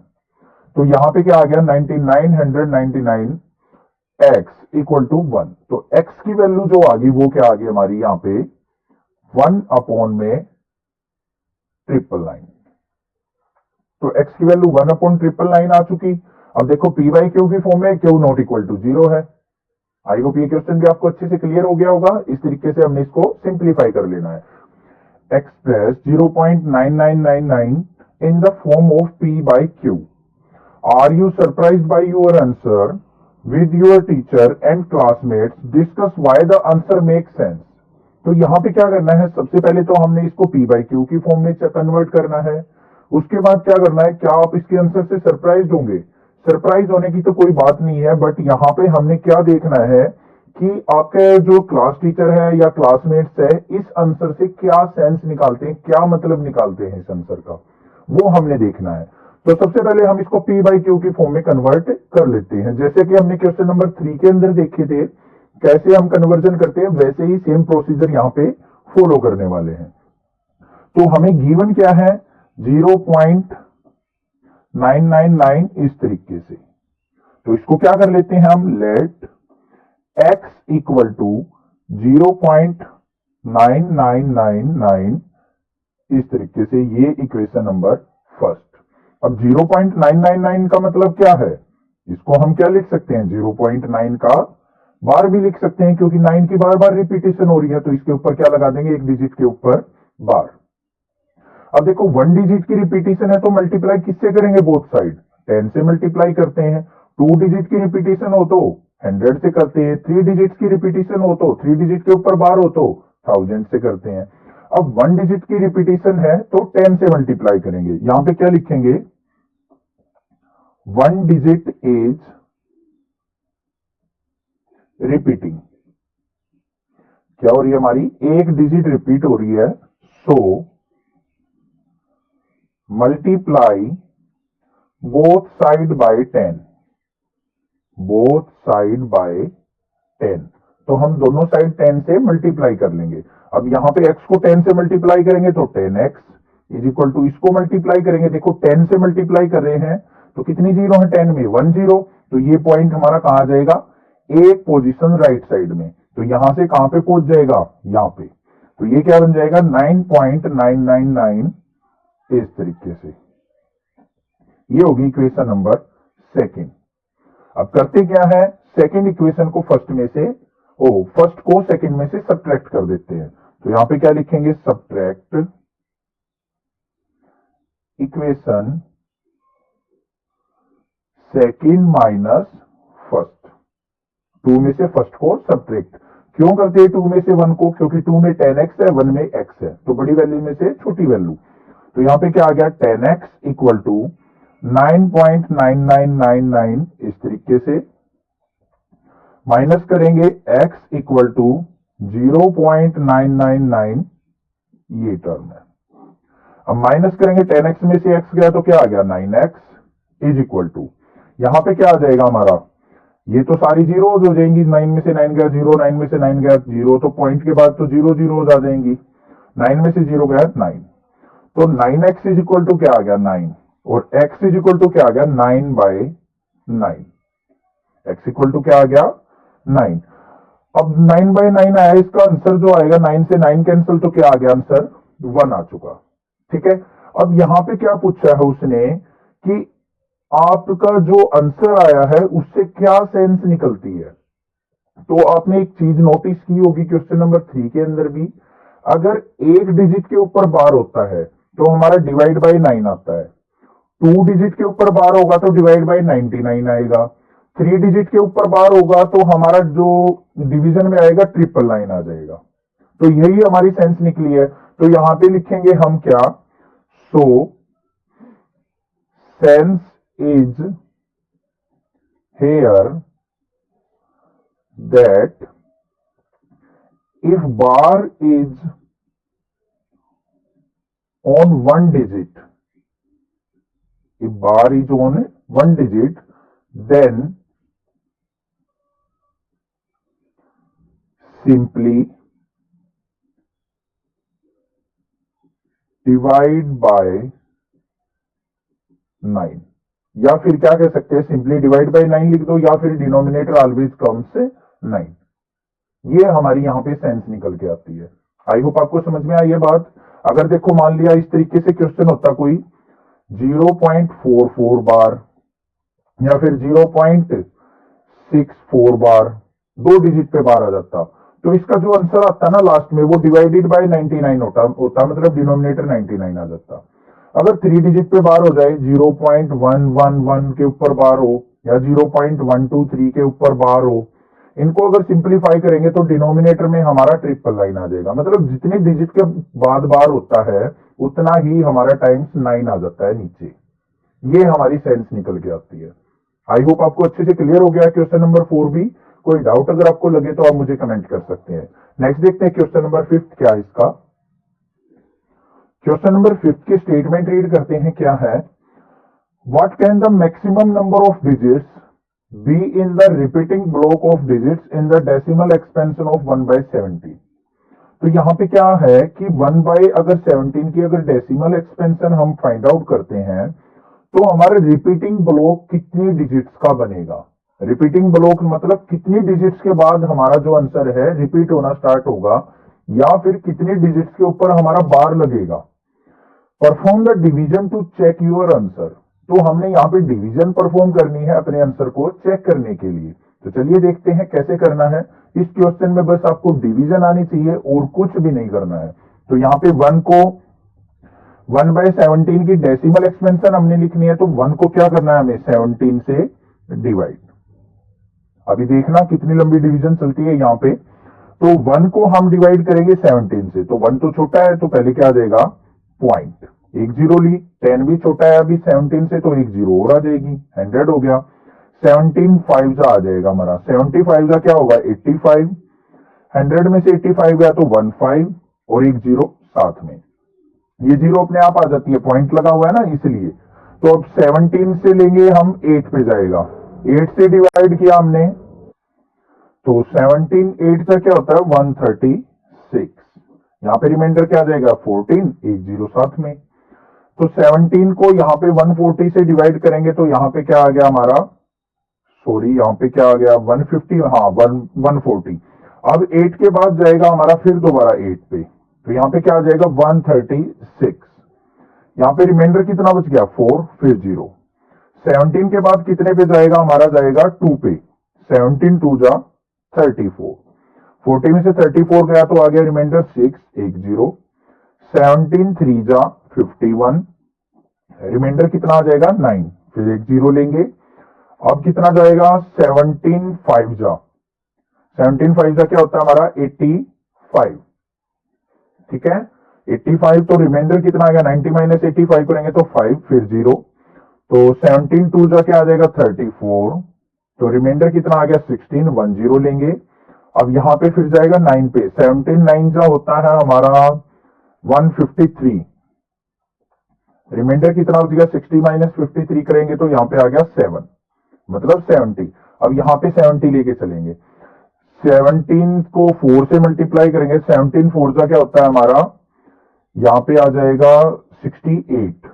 A: तो यहां पे क्या आ गया 9999x इक्वल टू 1। तो x की वैल्यू जो आ गई वो क्या आ गई हमारी यहां पे 1/999। तो x की वैल्यू 1/999 आ चुकी। अब देखो p बाई क्यू की फॉर्म में क्यू नॉट इक्वल टू 0 है। आई होप ये क्वेश्चन भी आपको अच्छे से क्लियर हो गया होगा। इस तरीके से हमने इसको सिंप्लीफाई कर लेना है। Express 0.9999 in the form of p by Q. Are you surprised by your answer with your teacher and classmates, discuss why the answer make sense. तो यहां पे क्या करना है, सबसे पहले तो हमने इसको p बाई क्यू की फॉर्म में कन्वर्ट करना है। उसके बाद क्या करना है, क्या आप इसके आंसर से सरप्राइज होंगे? सरप्राइज होने की तो कोई बात नहीं है, बट यहां पे हमने क्या देखना है कि आपके जो क्लास टीचर है या क्लासमेट्स है इस आंसर से क्या सेंस निकालते हैं, क्या मतलब निकालते हैं इस आंसर का, वो हमने देखना है। तो सबसे पहले हम इसको p बाई क्यू की फॉर्म में कन्वर्ट कर लेते हैं, जैसे कि हमने क्वेश्चन नंबर 3 के अंदर देखे थे कैसे हम कन्वर्जन करते हैं, वैसे ही सेम प्रोसीजर यहां पे फॉलो करने वाले हैं। तो हमें गिवन क्या है 0.999 इस तरीके से। तो इसको क्या कर लेते हैं हम, लेट x इक्वल टू 0.9999 इस तरीके से, ये इक्वेशन नंबर फर्स्ट। अब 0.999 का मतलब क्या है, इसको हम क्या लिख सकते हैं 0.9 का बार भी लिख सकते हैं, क्योंकि 9 की बार बार रिपीटेशन हो रही है तो इसके ऊपर क्या लगा देंगे, एक डिजिट के ऊपर बार। अब देखो 1 डिजिट की रिपीटेशन है तो मल्टीप्लाई किससे करेंगे, बोथ साइड 10 से मल्टीप्लाई करते हैं। 2 डिजिट की रिपीटेशन हो तो 100 से करते हैं। 3 डिजिट की रिपीटेशन हो तो 3 डिजिट के ऊपर बार हो तो 1000 से करते हैं। अब 1 डिजिट की रिपीटेशन है तो 10 से मल्टीप्लाई करेंगे। यहां पे क्या लिखेंगे, 1 डिजिट इज रिपीटिंग, क्या हो रही है हमारी, एक डिजिट रिपीट हो रही है, सो multiply both side by 10, both side by 10। तो हम दोनों साइड 10 से मल्टीप्लाई कर लेंगे। अब यहां पे x को 10 से मल्टीप्लाई करेंगे तो 10x इज इक्वल टू, इसको मल्टीप्लाई करेंगे, देखो 10 से मल्टीप्लाई कर रहे हैं तो कितनी जीरो है 10 में, 1 0। तो ये पॉइंट हमारा कहां आ जाएगा, एक पोजीशन राइट साइड में। तो यहां से कहां पे पहुंच जाएगा, यहां पे। तो ये क्या बन जाएगा 9.999 इस तरीके से। ये होगी इक्वेशन नंबर सेकंड। अब करते क्या है, सेकंड इक्वेशन को फर्स्ट में से, फर्स्ट को सेकंड में से सब्ट्रैक्ट कर देते हैं। तो यहां पे क्या लिखेंगे, subtract equation second minus first. 2 में से फर्स्ट को सब्ट्रैक्ट क्यों करते हैं 2 में से 1 को, क्योंकि 2 में 10x है 1 में x है, तो बड़ी वैल्यू में से छोटी वैल्यू। तो यहां पे क्या आ गया 10x इक्वल टू 9.9999 इस तरीके से, माइनस करेंगे x इक्वल टू 0.999, ये टर्म है। अब माइनस करेंगे 10x में से x गया तो क्या आ गया 9x इज इक्वल टू, यहां पे क्या आ जाएगा हमारा, ये तो सारी जीरोज हो जाएंगी, 9 में से 9 गया 0, 9 में से 9 गया 0, तो पॉइंट के बाद तो 0 जीरोज आ जाएंगी। 9 में से 0 गया 9, तो 9x इज इक्वल टू क्या आ गया 9, और x इज इक्वल टू क्या आ गया 9/9। x इक्वल टू क्या आ गया 9। अब 9/9 आया, इसका आंसर जो आएगा 9 से 9 कैंसिल, तो क्या आ गया आंसर 1 आ चुका। ठीक है। अब यहां पे क्या पूछा है उसने कि आपका जो आंसर आया है उससे क्या सेंस निकलती है। तो आपने एक चीज नोटिस की होगी क्वेश्चन नंबर 3 के अंदर भी, अगर एक डिजिट के ऊपर बार होता है तो हमारा डिवाइड बाय 9 आता है, 2 डिजिट के ऊपर बार होगा तो डिवाइड बाय 99 आएगा, 3 डिजिट के ऊपर बार होगा तो हमारा जो डिवीजन में आएगा 999 आ जाएगा। तो यही हमारी सेंस निकली है। तो यहां पे लिखेंगे हम क्या, so sense is here that if bar is on one digit, if bar is on one digit, then simply divide by 9, या फिर क्या कह सकते हैं, सिंपली डिवाइड बाय 9 लिख दो, या फिर डिनोमिनेटर ऑलवेज कम्स 9। ये हमारी यहां पे सेंस निकल के आती है। आई होप आपको समझ में आई है बात। अगर देखो मान लिया इस तरीके से क्वेश्चन होता कोई 0.44 बार या फिर 0.64 बार, 2 डिजिट पे बार आ जाता, तो इसका जो आंसर आता ना लास्ट में वो डिवाइडेड बाय 99 होता, मतलब डिनोमिनेटर 99 आ जाता। अगर 3 डिजिट पे बार हो जाए, 0.111 के ऊपर बार हो या 0.123 के ऊपर बार हो, इनको अगर सिंप्लीफाई करेंगे तो डिनोमिनेटर में हमारा 999 आ जाएगा। मतलब जितने डिजिट के बाद बार होता है उतना ही हमारा टाइम्स 9 आ जाता है नीचे। ये हमारी सेंस निकल के आती है। आई होप आपको अच्छे से क्लियर हो गया क्वेश्चन नंबर 4 भी। कोई डाउट अगर आपको लगे तो आप मुझे कमेंट कर सकते हैं। नेक्स्ट देखते हैं क्वेश्चन नंबर 5 क्या है इसका। क्वेश्चन नंबर 5 की स्टेटमेंट रीड करते हैं, क्या है, what can the maximum number of digits be in the repeating block of digits in the decimal expansion of 1/17। तो यहां पे क्या है कि 1/17 की अगर डेसिमल एक्सपेंशन हम फाइंड आउट करते हैं तो हमारे रिपीटिंग ब्लॉक कितनी डिजिट्स का बनेगा। रिपीटिंग ब्लॉक मतलब कितनी डिजिट्स के बाद हमारा जो आंसर है रिपीट होना स्टार्ट होगा, या फिर कितनी डिजिट्स के ऊपर हमारा बार लगेगा। Perform the division to check your answer. तो हमने यहाँ पे डिवीजन परफॉर्म करनी है अपने आंसर को चेक करने के लिए। तो चलिए देखते हैं कैसे करना है। इस क्वेश्चन में बस आपको डिवीजन आनी चाहिए और कुछ भी नहीं करना है। तो यहाँ पे 1 को 1/17 की डेसिमल एक्सपेंशन हमने लिखनी है, तो 1 को क्या करना है हमें 17 से डिवाइड। अभी देखना कितनी लंबी डिवीजन चलती है यहाँ पे। तो 1 को हम डिवाइड करेंगे 17 से, तो 1 तो छोटा है तो पहले क्या आ जाएगा पॉइंट, एक जीरो ली। 10 भी छोटा है अभी 17 से, तो एक जीरो और आ जाएगी, 100 हो गया। 17 5 आ जाएगा हमारा, 75 क्या होगा 85। 100 में से 85 गया तो 15 और एक जीरो साथ में, ये जीरो अपने आप आ जाती है, पॉइंट लगा हुआ है ना इसलिए। तो अब 17 से लेंगे हम 8 पे जाएगा, 8 से डिवाइड किया हमने तो 17 8 से क्या होता है 136। यहाँ पे रिमाइंडर क्या आ जाएगा 14, एक जीरो साथ में। तो 17 को यहाँ पे 140 से डिवाइड करेंगे तो यहाँ पे क्या आ गया हमारा, सॉरी यहाँ पे क्या आ गया 150, हाँ 140। अब 8 के बाद जाएगा हमारा फिर दोबारा 8 पे, तो यहाँ पे क्या आ जाएगा 136। यहाँ पे रिमाइंडर कितना बच गया 4, फिर 0। 17 के बाद कितने पे जाएगा हमारा, जाएगा 2 पे, 17 2 जा 34। 40 में से 34 गया तो आ गया रिमाइंडर 6, एक जीरो। 17 3 जा 51, रिमाइंडर कितना आ जाएगा 9, फिर एक जीरो लेंगे। अब कितना जाएगा 17 5 जा, 17 5 जा क्या होता है हमारा 85, ठीक है 85। तो रिमाइंडर कितना आ गया 90 माइनस 85 करेंगे तो 5, फिर 0। तो 17 2 जा क्या आ जाएगा 34, तो रिमाइंडर कितना आ गया 16, 1 0 लेंगे। अब यहां पे फिर जाएगा 9 पे, 17 9 जा होता है हमारा 153, रिमाइंडर कितना हो जाएगा 60 माइनस 53 करेंगे तो यहाँ पे आ गया 7, मतलब 70। अब यहाँ पे 70 लेके चलेंगे, 17 को 4 से मल्टीप्लाई करेंगे, 17 4 जा क्या होता है हमारा, यहाँ पे आ जाएगा 68,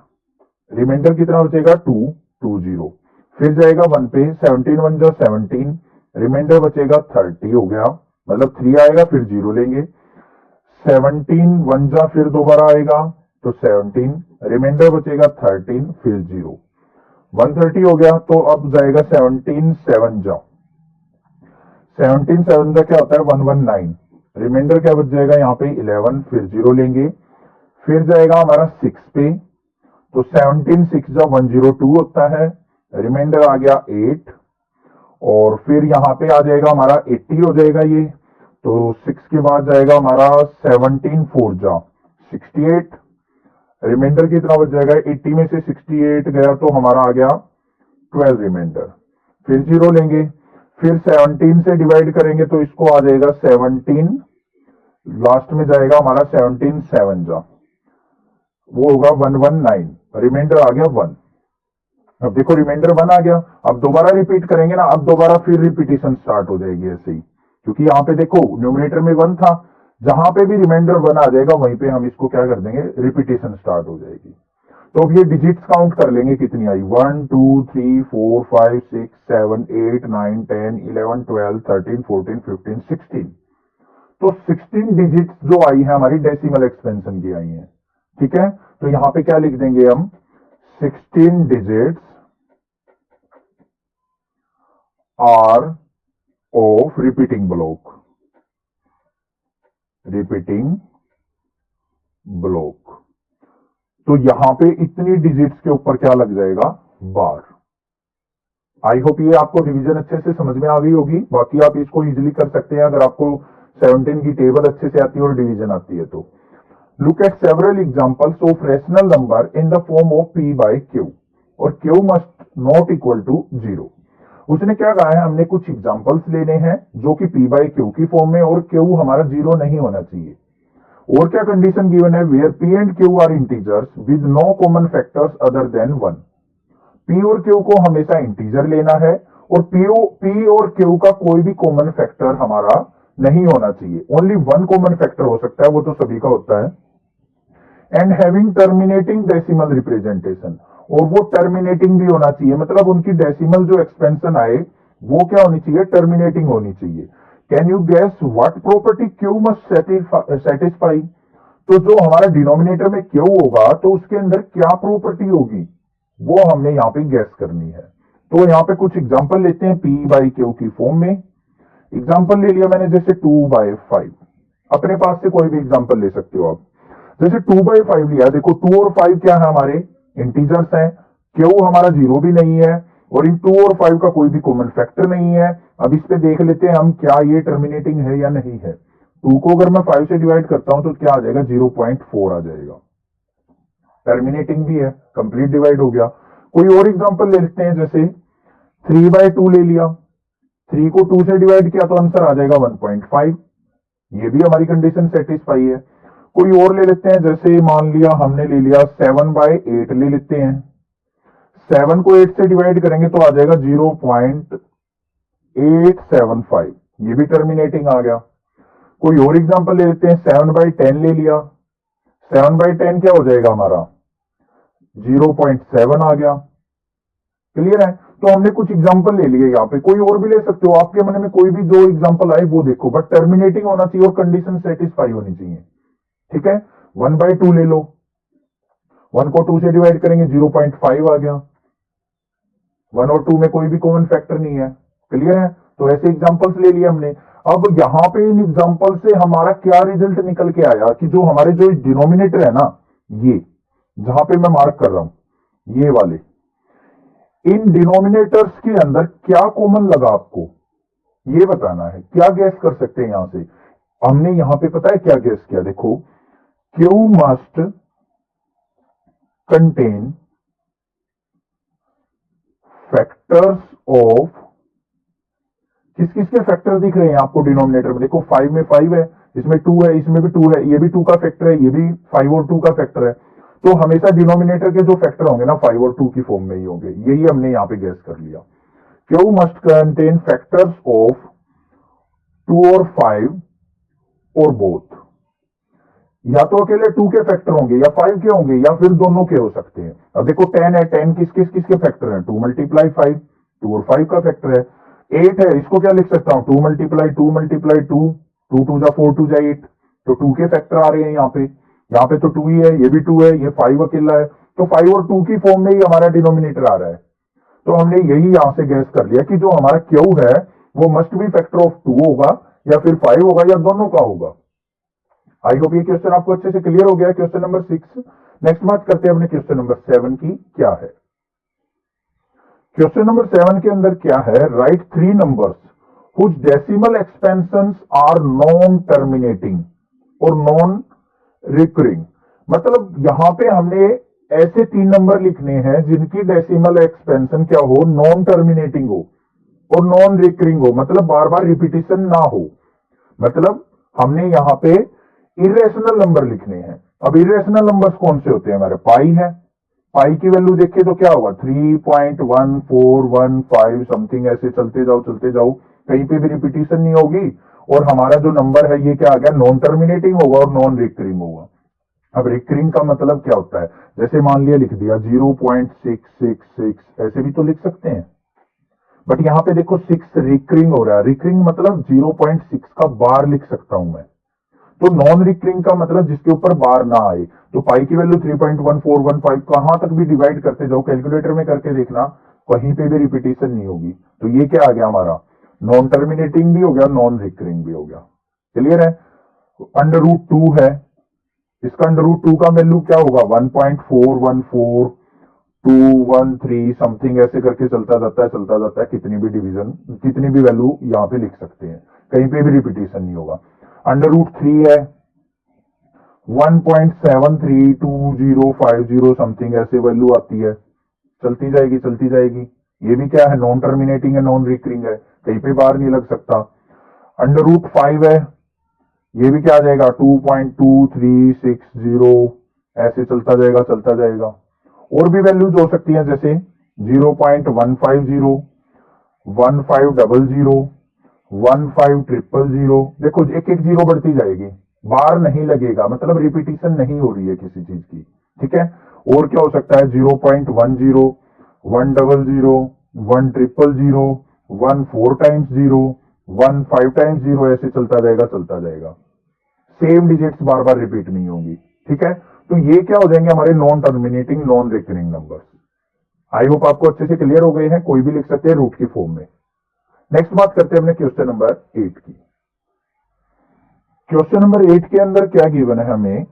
A: रिमाइंडर कितना हो जाएगा 2 2 0। फिर जाएगा 1 पे, 17 1 जा 17, रिमाइंडर बचेगा 30 हो गया, मतलब 3 आएगा फिर 0 लेंगे। 17 1 जा फिर दोबारा आएगा तो 17 रिमाइंडर बचेगा 13 फिर 0, 130 हो गया तो अब जाएगा 17 7 जाओ, 17 7 का क्या होता है 119, रिमाइंडर क्या बच जाएगा यहाँ पे 11 फिर 0 लेंगे, फिर जाएगा हमारा 6 पे, तो 17 6 जा 102 होता है, रिमाइंडर आ गया 8, और फिर यहाँ पे आ जाएगा हमारा 80 हो जाएगा ये, तो 6 के बाद जाएगा हमारा 17 4 जा 68, रिमाइंडर कितना बच जाएगा 80 में से 68 गया तो हमारा आ गया 12 रिमाइंडर, फिर 0 लेंगे, फिर 17 से डिवाइड करेंगे तो इसको आ जाएगा 17, लास्ट में जाएगा हमारा 17 7 जा, वो होगा 119, रिमाइंडर आ गया 1। अब देखो रिमाइंडर 1 आ गया, अब दोबारा रिपीट करेंगे ना, अब दोबारा फिर रिपीटिशन स्टार्ट हो जाएगी ऐसे ही, क्योंकि यहाँ पे देखो न्यूमरेटर में 1 था, जहां पे भी रिमाइंडर 1 आ जाएगा वहीं पे हम इसको क्या कर देंगे, रिपीटिशन स्टार्ट हो जाएगी। तो अब ये डिजिट्स काउंट कर लेंगे कितनी आई, 1 2 3 4 5 6 7 8 9 10 11 12 13 14 15 16, तो 16 डिजिट्स जो आई है हमारी डेसिमल एक्सपेंशन की आई है, ठीक है। तो यहां पे क्या लिख देंगे हम, 16 digits are of repeating block, repeating block, तो यहां पे इतनी डिजिट्स के ऊपर क्या लग जाएगा, बार। आई होप ये आपको डिवीजन अच्छे से समझ में आ गई होगी, बाकी आप इसको इजीली कर सकते हैं अगर आपको 17 की टेबल अच्छे से आती है और डिवीजन आती है तो। Look at several examples of rational number in the form of p by q और q must not equal to 0। उसने क्या कहा है, हमने कुछ एग्जांपल्स लेने हैं जो कि p बाय q की फॉर्म में, और q हमारा 0 नहीं होना चाहिए। और क्या कंडीशन गिवन है, where p and q are integers with no common factors other than 1। p और q को हमेशा इंटीजर लेना है, और p और q का कोई भी कॉमन फैक्टर हमारा नहीं होना चाहिए, ओनली 1 कॉमन फैक्टर हो सकता है, वो तो सभी का होता है। And having terminating decimal representation, और वो टर्मिनेटिंग भी होना चाहिए, मतलब उनकी डेसिमल जो एक्सपेंशन आए वो क्या होनी चाहिए, टर्मिनेटिंग होनी चाहिए। Can you guess what property Q must satisfy, तो जो हमारा डिनोमिनेटर में क्यू होगा तो उसके अंदर क्या प्रॉपर्टी होगी वो हमने यहाँ पे गैस करनी है। तो यहाँ पे कुछ एग्जांपल लेते हैं p बाई क्यू की फॉर्म में। एग्जांपल ले लिया मैंने जैसे 2/5, अपने पास से कोई भी एग्जांपल ले सकते हो आप। जैसे 2/5 लिया, देखो 2 और 5 क्या है, हमारे इंटीजर्स हैं, क्यू हमारा 0 भी नहीं है, और इन 2 और 5 का कोई भी कॉमन फैक्टर नहीं है। अब इस पे देख लेते हैं हम क्या ये टर्मिनेटिंग है या नहीं है। 2 को अगर मैं 5 से डिवाइड करता हूं तो क्या आ जाएगा, 0.4 आ जाएगा, टर्मिनेटिंग भी है, कंप्लीट डिवाइड हो गया। कोई और एग्जांपल ले लेते हैं, जैसे 3/2 ले लिया, 3 को 2 से डिवाइड किया तो आंसर आ जाएगा 1.5, ये भी हमारी कंडीशन सेटिस्फाई है। कोई और ले लेते हैं, जैसे मान लिया हमने ले लिया 7/8 ले लेते हैं, 7 को 8 से डिवाइड करेंगे तो आ जाएगा 0.875, ये भी टर्मिनेटिंग आ गया। कोई और एग्जांपल ले लेते हैं, 7/10 ले लिया, 7/10 क्या हो जाएगा हमारा, 0.7 आ गया। क्लियर है, तो हमने कुछ एग्जांपल ले लिए यहाँ पे, कोई और भी ले सकते हो, आपके मन में कोई भी जो एग्जांपल आए वो देखो, बट टर्मिनेटिंग होना चाहिए और कंडीशन सेटिस्फाई होनी चाहिए, ठीक है। 1/2 ले लो, 1 को 2 से डिवाइड करेंगे 0.5 आ गया, 1 और 2 में कोई भी कॉमन फैक्टर नहीं है। क्लियर है, तो ऐसे एग्जांपल्स ले लिए हमने। अब यहां पे इन एग्जांपल से हमारा क्या रिजल्ट निकल के आया कि जो हमारे जो डिनोमिनेटर है ना, ये जहां पे मैं मार्क कर रहा हूं ये वाले, इन डिनोमिनेटर्स के अंदर क्या कॉमन लगा आपको ये बताना है। क्या गैस कर सकते हैं यहां से, हमने यहां पे पता है क्या गैस किया, देखो Q must contain factors of, किस किस के फैक्टर दिख रहे हैं आपको डिनोमिनेटर में, देखो 5 में 5 है, इसमें 2 है, इसमें भी 2 है, ये भी 2 का फैक्टर है, ये भी 5 और 2 का फैक्टर है। तो हमेशा डिनोमिनेटर के जो फैक्टर होंगे ना 5 और 2 की फॉर्म में ही होंगे, यही हमने यहां पे गैस कर लिया। Q must contain factors of 2 और 5 और बोथ, या तो अकेले 2 के फैक्टर होंगे या 5 के होंगे या फिर दोनों के हो सकते हैं। अब देखो 10 है, 10 किसके फैक्टर है, 2 × 5, 2 और 5 का फैक्टर है। 8 है, इसको क्या लिख सकता हूं, 2 × 2 × 2, 2 2 जा 4 2 जा 8, तो 2 के फैक्टर आ रहे हैं यहाँ पे। यहाँ पे तो 2 ही है, ये भी 2 है, ये 5 अकेला है, तो 5 और 2 की फॉर्म में ही हमारा डिनोमिनेटर आ रहा है। तो हमने यही यहां से गैस कर लिया कि जो हमारा क्यू है वो मस्ट बी फैक्टर ऑफ 2 होगा या फिर 5 होगा या दोनों का होगा। आई होप ये क्वेश्चन आपको अच्छे से क्लियर हो गया। Question number 6। नेक्स्ट बात करते हैं अपने क्वेश्चन नंबर 7 की। क्या है क्वेश्चन नंबर 7 के अंदर? क्या है? Right 3 numbers whose decimal expansions are non terminating और नॉन रिकरिंग। मतलब यहां पे हमने ऐसे 3 नंबर लिखने हैं जिनकी डेसिमल एक्सपेंशन क्या हो? नॉन टर्मिनेटिंग हो और नॉन रिकरिंग हो, मतलब बार बार रिपीटिशन ना हो। मतलब हमने यहां पे इरेशनल नंबर लिखने हैं। अब इरेशनल नंबर्स कौन से होते हैं? हमारे पाई है, पाई की वैल्यू देखिए तो क्या होगा? 3.1415 समथिंग, ऐसे चलते जाओ कहीं पे भी रिपीटिशन नहीं होगी। और हमारा जो नंबर है ये क्या आ गया? नॉन टर्मिनेटिंग होगा और नॉन रिकरिंग होगा। अब रिकरिंग का मतलब क्या होता है? जैसे मान लिया लिख दिया 0.666, ऐसे भी तो लिख सकते हैं, बट यहां पे देखो 6 रिकरिंग हो रहा है। रिकरिंग मतलब 0.6 का बार लिख सकता हूं मैं। तो नॉन रिकरिंग का मतलब जिसके ऊपर बार ना आए। तो पाई की वैल्यू 3.1415 कहां तक भी डिवाइड करते जाओ, कैलकुलेटर में करके देखना, कहीं पे भी रिपीटिशन नहीं होगी। तो ये क्या आ गया हमारा? नॉन टर्मिनेटिंग भी हो गया, नॉन रिकरिंग भी हो गया। क्लियर है? अंडर रूट 2 है, इसका अंडर रूट 2 का वैल्यू क्या होगा? 1.414213 समथिंग, ऐसे करके चलता जाता है। कितनी भी डिवीजन, कितनी भी वैल्यू यहां पे लिख सकते हैं, कहीं पे भी रिपीटिशन नहीं होगा। अंडर रूट 3 है, 1.732050 समथिंग, ऐसे वैल्यू आती है, चलती जाएगी। ये भी क्या है? नॉन टर्मिनेटिंग है, नॉन रिकरिंग है, कहीं पे बाहर नहीं लग सकता। अंडर रूट 5 है, ये भी क्या आ जाएगा? 2.2360, ऐसे चलता जाएगा। और भी वैल्यूज हो सकती हैं, जैसे 0.150, 1500, 15000। देखो एक एक जीरो बढ़ती जाएगी, बार नहीं लगेगा, मतलब रिपीटिशन नहीं हो रही है किसी चीज की। ठीक है? और क्या हो सकता है? 0.10, 100, 10000, 1 4 टाइम्स 0, 1 5 टाइम्स 0, ऐसे चलता जाएगा। सेम डिजिट्स बार बार रिपीट नहीं होंगी। ठीक है? तो ये क्या हो जाएंगे? हमारे non terminating, non recurring numbers. आई होप आपको अच्छे से क्लियर हो गए हैं। कोई भी लिख सकते हैं रूट की फॉर्म में। नेक्स्ट बात करते हैं अपने क्वेश्चन नंबर 8 की। क्वेश्चन नंबर 8 के अंदर क्या गिवन है हमें?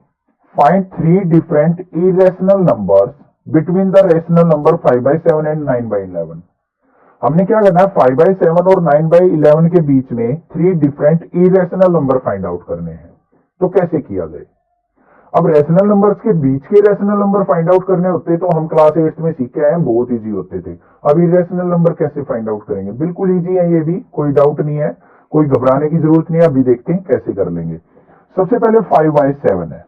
A: Find 3 different irrational numbers between the rational number 5/7 and 9/11। हमने क्या करना है? 5/7 और 9/11 के बीच में 3 different irrational number find out करने हैं। तो कैसे किया जाए? अब रेशनल नंबर्स के बीच के रेशनल नंबर फाइंड आउट करने होते तो हम क्लास 8 में सीख के आए हैं, बहुत इजी होते थे। अब इरेशनल नंबर कैसे फाइंड आउट करेंगे? बिल्कुल इजी है, ये भी कोई डाउट नहीं है, कोई घबराने की जरूरत नहीं है। अभी देखते हैं कैसे कर लेंगे। सबसे पहले 5/7 है।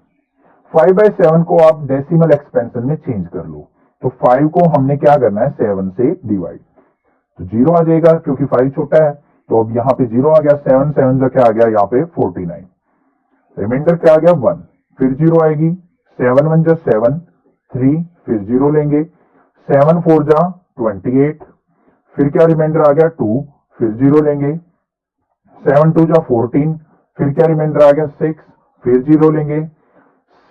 A: 5/7 को आप डेसिमल एक्सपेंशन में चेंज कर लो। तो 5 को हमने क्या करना है? 7 से डिवाइड, तो 0 आ जाएगा, क्योंकि 5 छोटा है। तो अब यहां पे 0 आ गया। 7 7 जो क्या आ गया? यहाँ पे 49। रिमाइंडर क्या आ गया? 1, फिर 0 आएगी। 7 1 जा 7, 3, फिर 0 लेंगे। 7 4 जा 28, फिर क्या रिमाइंडर आ गया? 2, फिर 0 लेंगे। 7 2 जा 14, फिर क्या रिमाइंडर आ गया? 6, फिर 0 लेंगे।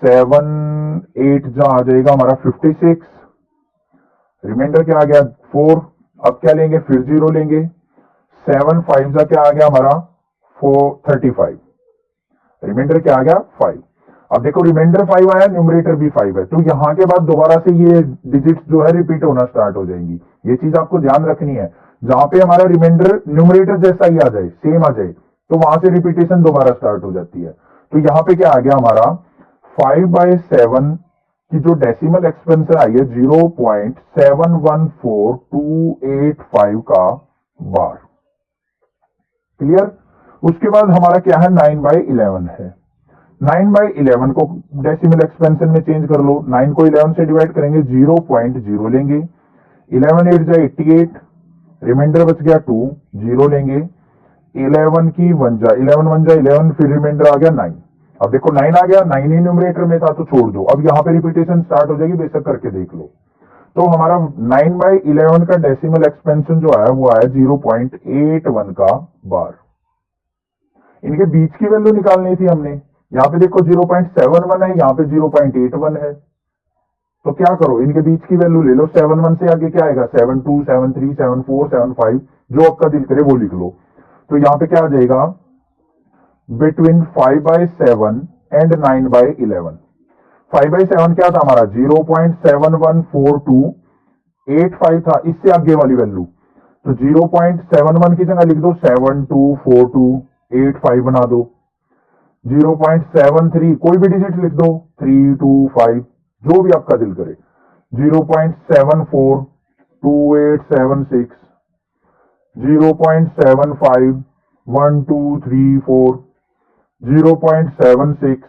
A: 7 8 जा आ जाएगा हमारा 56, रिमाइंडर क्या आ गया? 4, अब क्या लेंगे? फिर 0 लेंगे। 7 5 जा क्या आ गया हमारा? 35, रिमाइंडर क्या आ गया? 5। अब देखो रिमाइंडर 5 आया, न्यूमरेटर भी 5 है, तो यहां के बाद दोबारा से ये डिजिट्स जो है रिपीट होना स्टार्ट हो जाएंगी। ये चीज आपको ध्यान रखनी है। जहां पे हमारा रिमाइंडर न्यूमरेटर जैसा ही आ जाए, सेम आ जाए, तो वहां से रिपीटेशन दोबारा स्टार्ट हो जाती है। तो यहां पे क्या आ गया हमारा? 5/7 की जो डेसिमल एक्सपेंशन आई है 0.714285 का बार। क्लियर? उसके बाद हमारा क्या है? 9/11 है। 9/11 को डेसिमल एक्सपेंशन में चेंज कर लो। 9 को 11 से डिवाइड करेंगे, 0.0 लेंगे। 11 8 जा 88, रिमाइंडर बच गया 2, 0 लेंगे। 11 की 1 जा 11 1 जा 11, फिर रिमाइंडर आ गया 9। अब देखो 9 आ गया, 9 ही न्यूमरेटर में था तो छोड़ दो। अब यहां पे रिपीटेशन स्टार्ट हो जाएगी, बेशक करके देख लो। तो हमारा 9/11 का डेसिमल एक्सपेंशन जो आया वो आया 0.81 का बार। इनके बीच की वैल्यू निकालनी थी हमने, यहाँ पे देखो 0.71 है, यहाँ पे 0.81 है। तो क्या करो, इनके बीच की वैल्यू ले लो। 71 से आगे क्या आएगा, 72, 73, 74, 75, जो आपका दिल करे वो लिख लो। तो यहाँ पे क्या आ जाएगा, बिटवीन 5/7 एंड 9/11। 5/7 क्या था हमारा, 0.714285 था, इससे आगे वाली वैल्यू। तो 0.71 की जगह लिख दो 724285 बना दो। 0.73 कोई भी डिजिट लिख दो, 325, जो भी आपका दिल करे। 0.742876, 0.75 1234, 0.76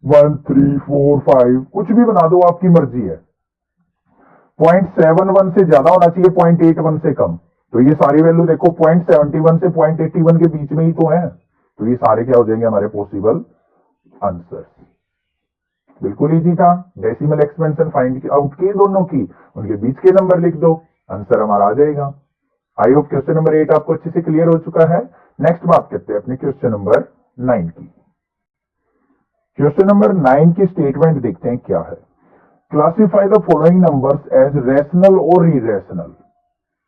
A: 1345, कुछ भी बना दो, आपकी मर्जी है। 0.71 से ज्यादा होना चाहिए, 0.81 से कम। तो ये सारी वैल्यू देखो 0.71 से 0.81 के बीच में ही तो है। तो ये सारे क्या हो जाएंगे हमारे पॉसिबल आंसर। बिल्कुल इजी था। डेसिमल एक्सपेंशन फाइंड आउट की दोनों की, उनके बीच के नंबर लिख दो, आंसर हमारा आ जाएगा। आई होप क्वेश्चन नंबर 8 आपको अच्छे से क्लियर हो चुका है। नेक्स्ट बात करते हैं अपने क्वेश्चन नंबर 9 की। क्वेश्चन नंबर 9 की स्टेटमेंट देखते हैं क्या है। Classify the following numbers as rational और इरेशनल।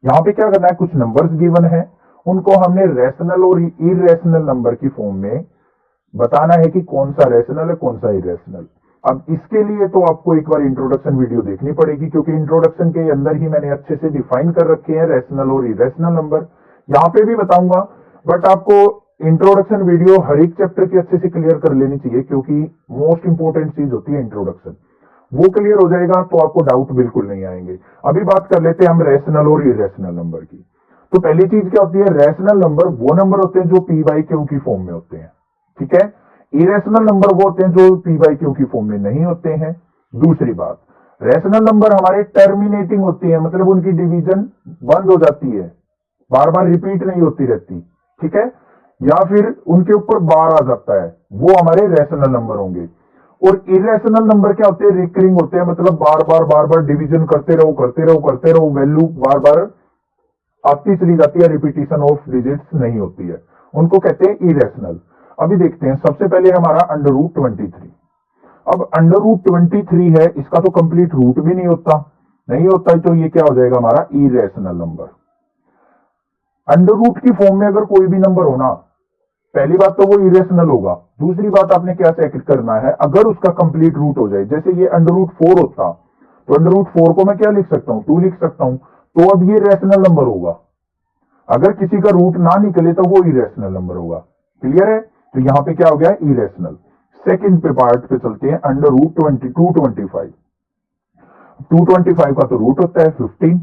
A: यहां पे क्या करना है, कुछ नंबर्स गिवन है, उनको हमने रैशनल और इरेशनल नंबर की फॉर्म में बताना है कि कौन सा रैशनल है कौन सा इरेशनल। अब इसके लिए तो आपको एक बार इंट्रोडक्शन वीडियो देखनी पड़ेगी, क्योंकि इंट्रोडक्शन के अंदर ही मैंने अच्छे से डिफाइन कर रखे हैं रैशनल और इरेशनल नंबर। यहां पे भी बताऊंगा, बट आपको इंट्रोडक्शन वीडियो हर एक चैप्टर की अच्छे से क्लियर कर लेनी चाहिए, क्योंकि मोस्ट इंपोर्टेंट चीज होती है इंट्रोडक्शन। वो क्लियर हो जाएगा तो आपको डाउट बिल्कुल नहीं आएंगे। अभी बात कर लेते हैं हम रैशनल और इरेशनल नंबर की। तो पहली चीज क्या होती है, रैशनल नंबर वो नंबर होते हैं जो पी बाई क्यू की फॉर्म में होते हैं, ठीक है। इरेशनल नंबर वो होते हैं जो पी बाई क्यू की फॉर्म में नहीं होते हैं। दूसरी बात, रैशनल नंबर हमारे टर्मिनेटिंग होती है, मतलब उनकी डिवीजन बंद हो जाती है, बार बार रिपीट नहीं होती रहती, ठीक है, या फिर उनके ऊपर बार आ जाता है, वो हमारे रैशनल नंबर होंगे। और इरेशनल नंबर क्या होते हैं, रिकरिंग होते हैं, मतलब बार बार डिवीजन करते रहो, वैल्यू बार बार आती चली जाती है, रिपीटिशन ऑफ डिजिट्स नहीं होती है, उनको कहते हैं इरेशनल। अभी देखते हैं, सबसे पहले हमारा √23। अब √23 है, इसका तो कंप्लीट रूट भी नहीं होता तो ये क्या हो जाएगा हमारा इरेशनल नंबर। अंडर रूट की फॉर्म में अगर कोई भी नंबर होना, पहली बात तो वो इरेशनल होगा। दूसरी बात आपने क्या चेक करना है, अगर उसका कंप्लीट रूट हो जाए, जैसे ये √4 होता, तो √4 को मैं क्या लिख सकता हूं, 2 लिख सकता हूं, तो अब ये रैशनल नंबर होगा। अगर किसी का रूट ना निकले तो वो इरेशनल नंबर होगा। क्लियर है, तो यहां पे क्या हो गया, इरेशनल। सेकंड पे पार्ट पे चलते हैं, √225। 225 का तो रूट होता है 15,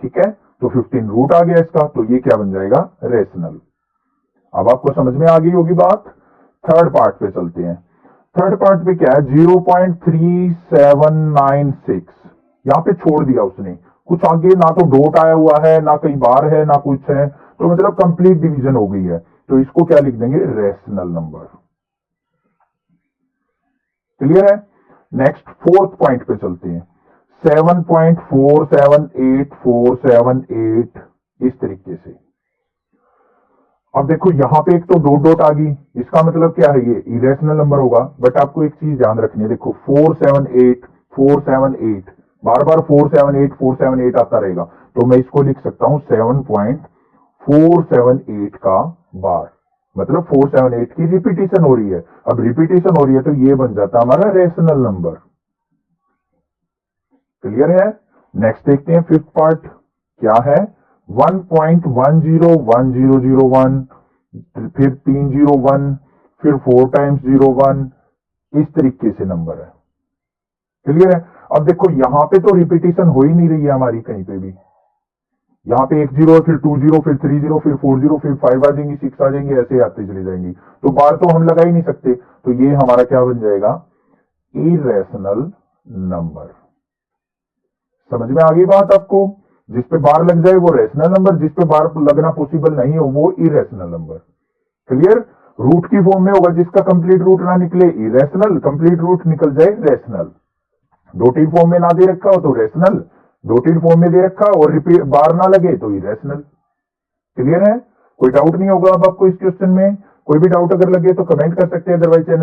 A: ठीक है, तो 15 रूट आ गया इसका, तो ये क्या बन जाएगा, रेशनल। अब आपको समझ में आ गई होगी बात। थर्ड पार्ट पे चलते हैं। थर्ड पार्ट पे क्या है, 0.3796, यहां पे छोड़ दिया उसने, कुछ आगे ना तो डॉट आया हुआ है, ना कहीं बार है, ना कुछ है, तो मतलब कंप्लीट डिवीजन हो गई है, तो इसको क्या लिख देंगे, रेशनल नंबर। क्लियर है। नेक्स्ट फोर्थ पॉइंट पे चलते हैं, 7.478478, इस तरीके से। अब देखो यहां पे एक तो डॉट आ गई, इसका मतलब क्या है, ये इरेशनल नंबर होगा। बट आपको एक चीज ध्यान रखनी है, देखो 478 बार बार 478 आता रहेगा, तो मैं इसको लिख सकता हूं 7.478 का बार, मतलब 478 की रिपीटेशन हो रही है। अब रिपीटेशन हो रही है तो ये बन जाता है हमारा रेशनल नंबर। क्लियर है। नेक्स्ट देखते हैं फिफ्थ पार्ट क्या है, 1.101001, फिर 301, फिर 4 टाइम्स 01, इस तरीके से नंबर है। क्लियर है। अब देखो यहां पे तो रिपीटेशन हो ही नहीं रही है हमारी कहीं पे भी, यहां पे 1 0, फिर 2 0, फिर 3 0, फिर 4 0, फिर 5 आ जाएंगी, 6 आ जाएंगी, ऐसे आती चली जाएंगी, तो बार तो हम लगा ही नहीं सकते, तो ये हमारा क्या बन जाएगा, इरेशनल नंबर। समझ में आ गई बात आपको। जिस पे बार लग जाए वो रेशनल नंबर, जिस पे बार लगना पॉसिबल नहीं हो वो इरेशनल नंबर। क्लियर। रूट की फॉर्म में होगा, जिसका कंप्लीट रूट ना निकले इरेशनल, कंप्लीट रूट निकल जाए रेशनल। डॉटेड फॉर्म में ना दे रखा हो तो रेशनल, डॉटेड फॉर्म में दे रखा और बार ना लगे तो इरेशनल। क्लियर है, कोई डाउट नहीं होगा अब आपको इस क्वेश्चन में। कोई भी डाउट अगर लगे तो कमेंट कर सकते हैं, अदरवाइज चैनल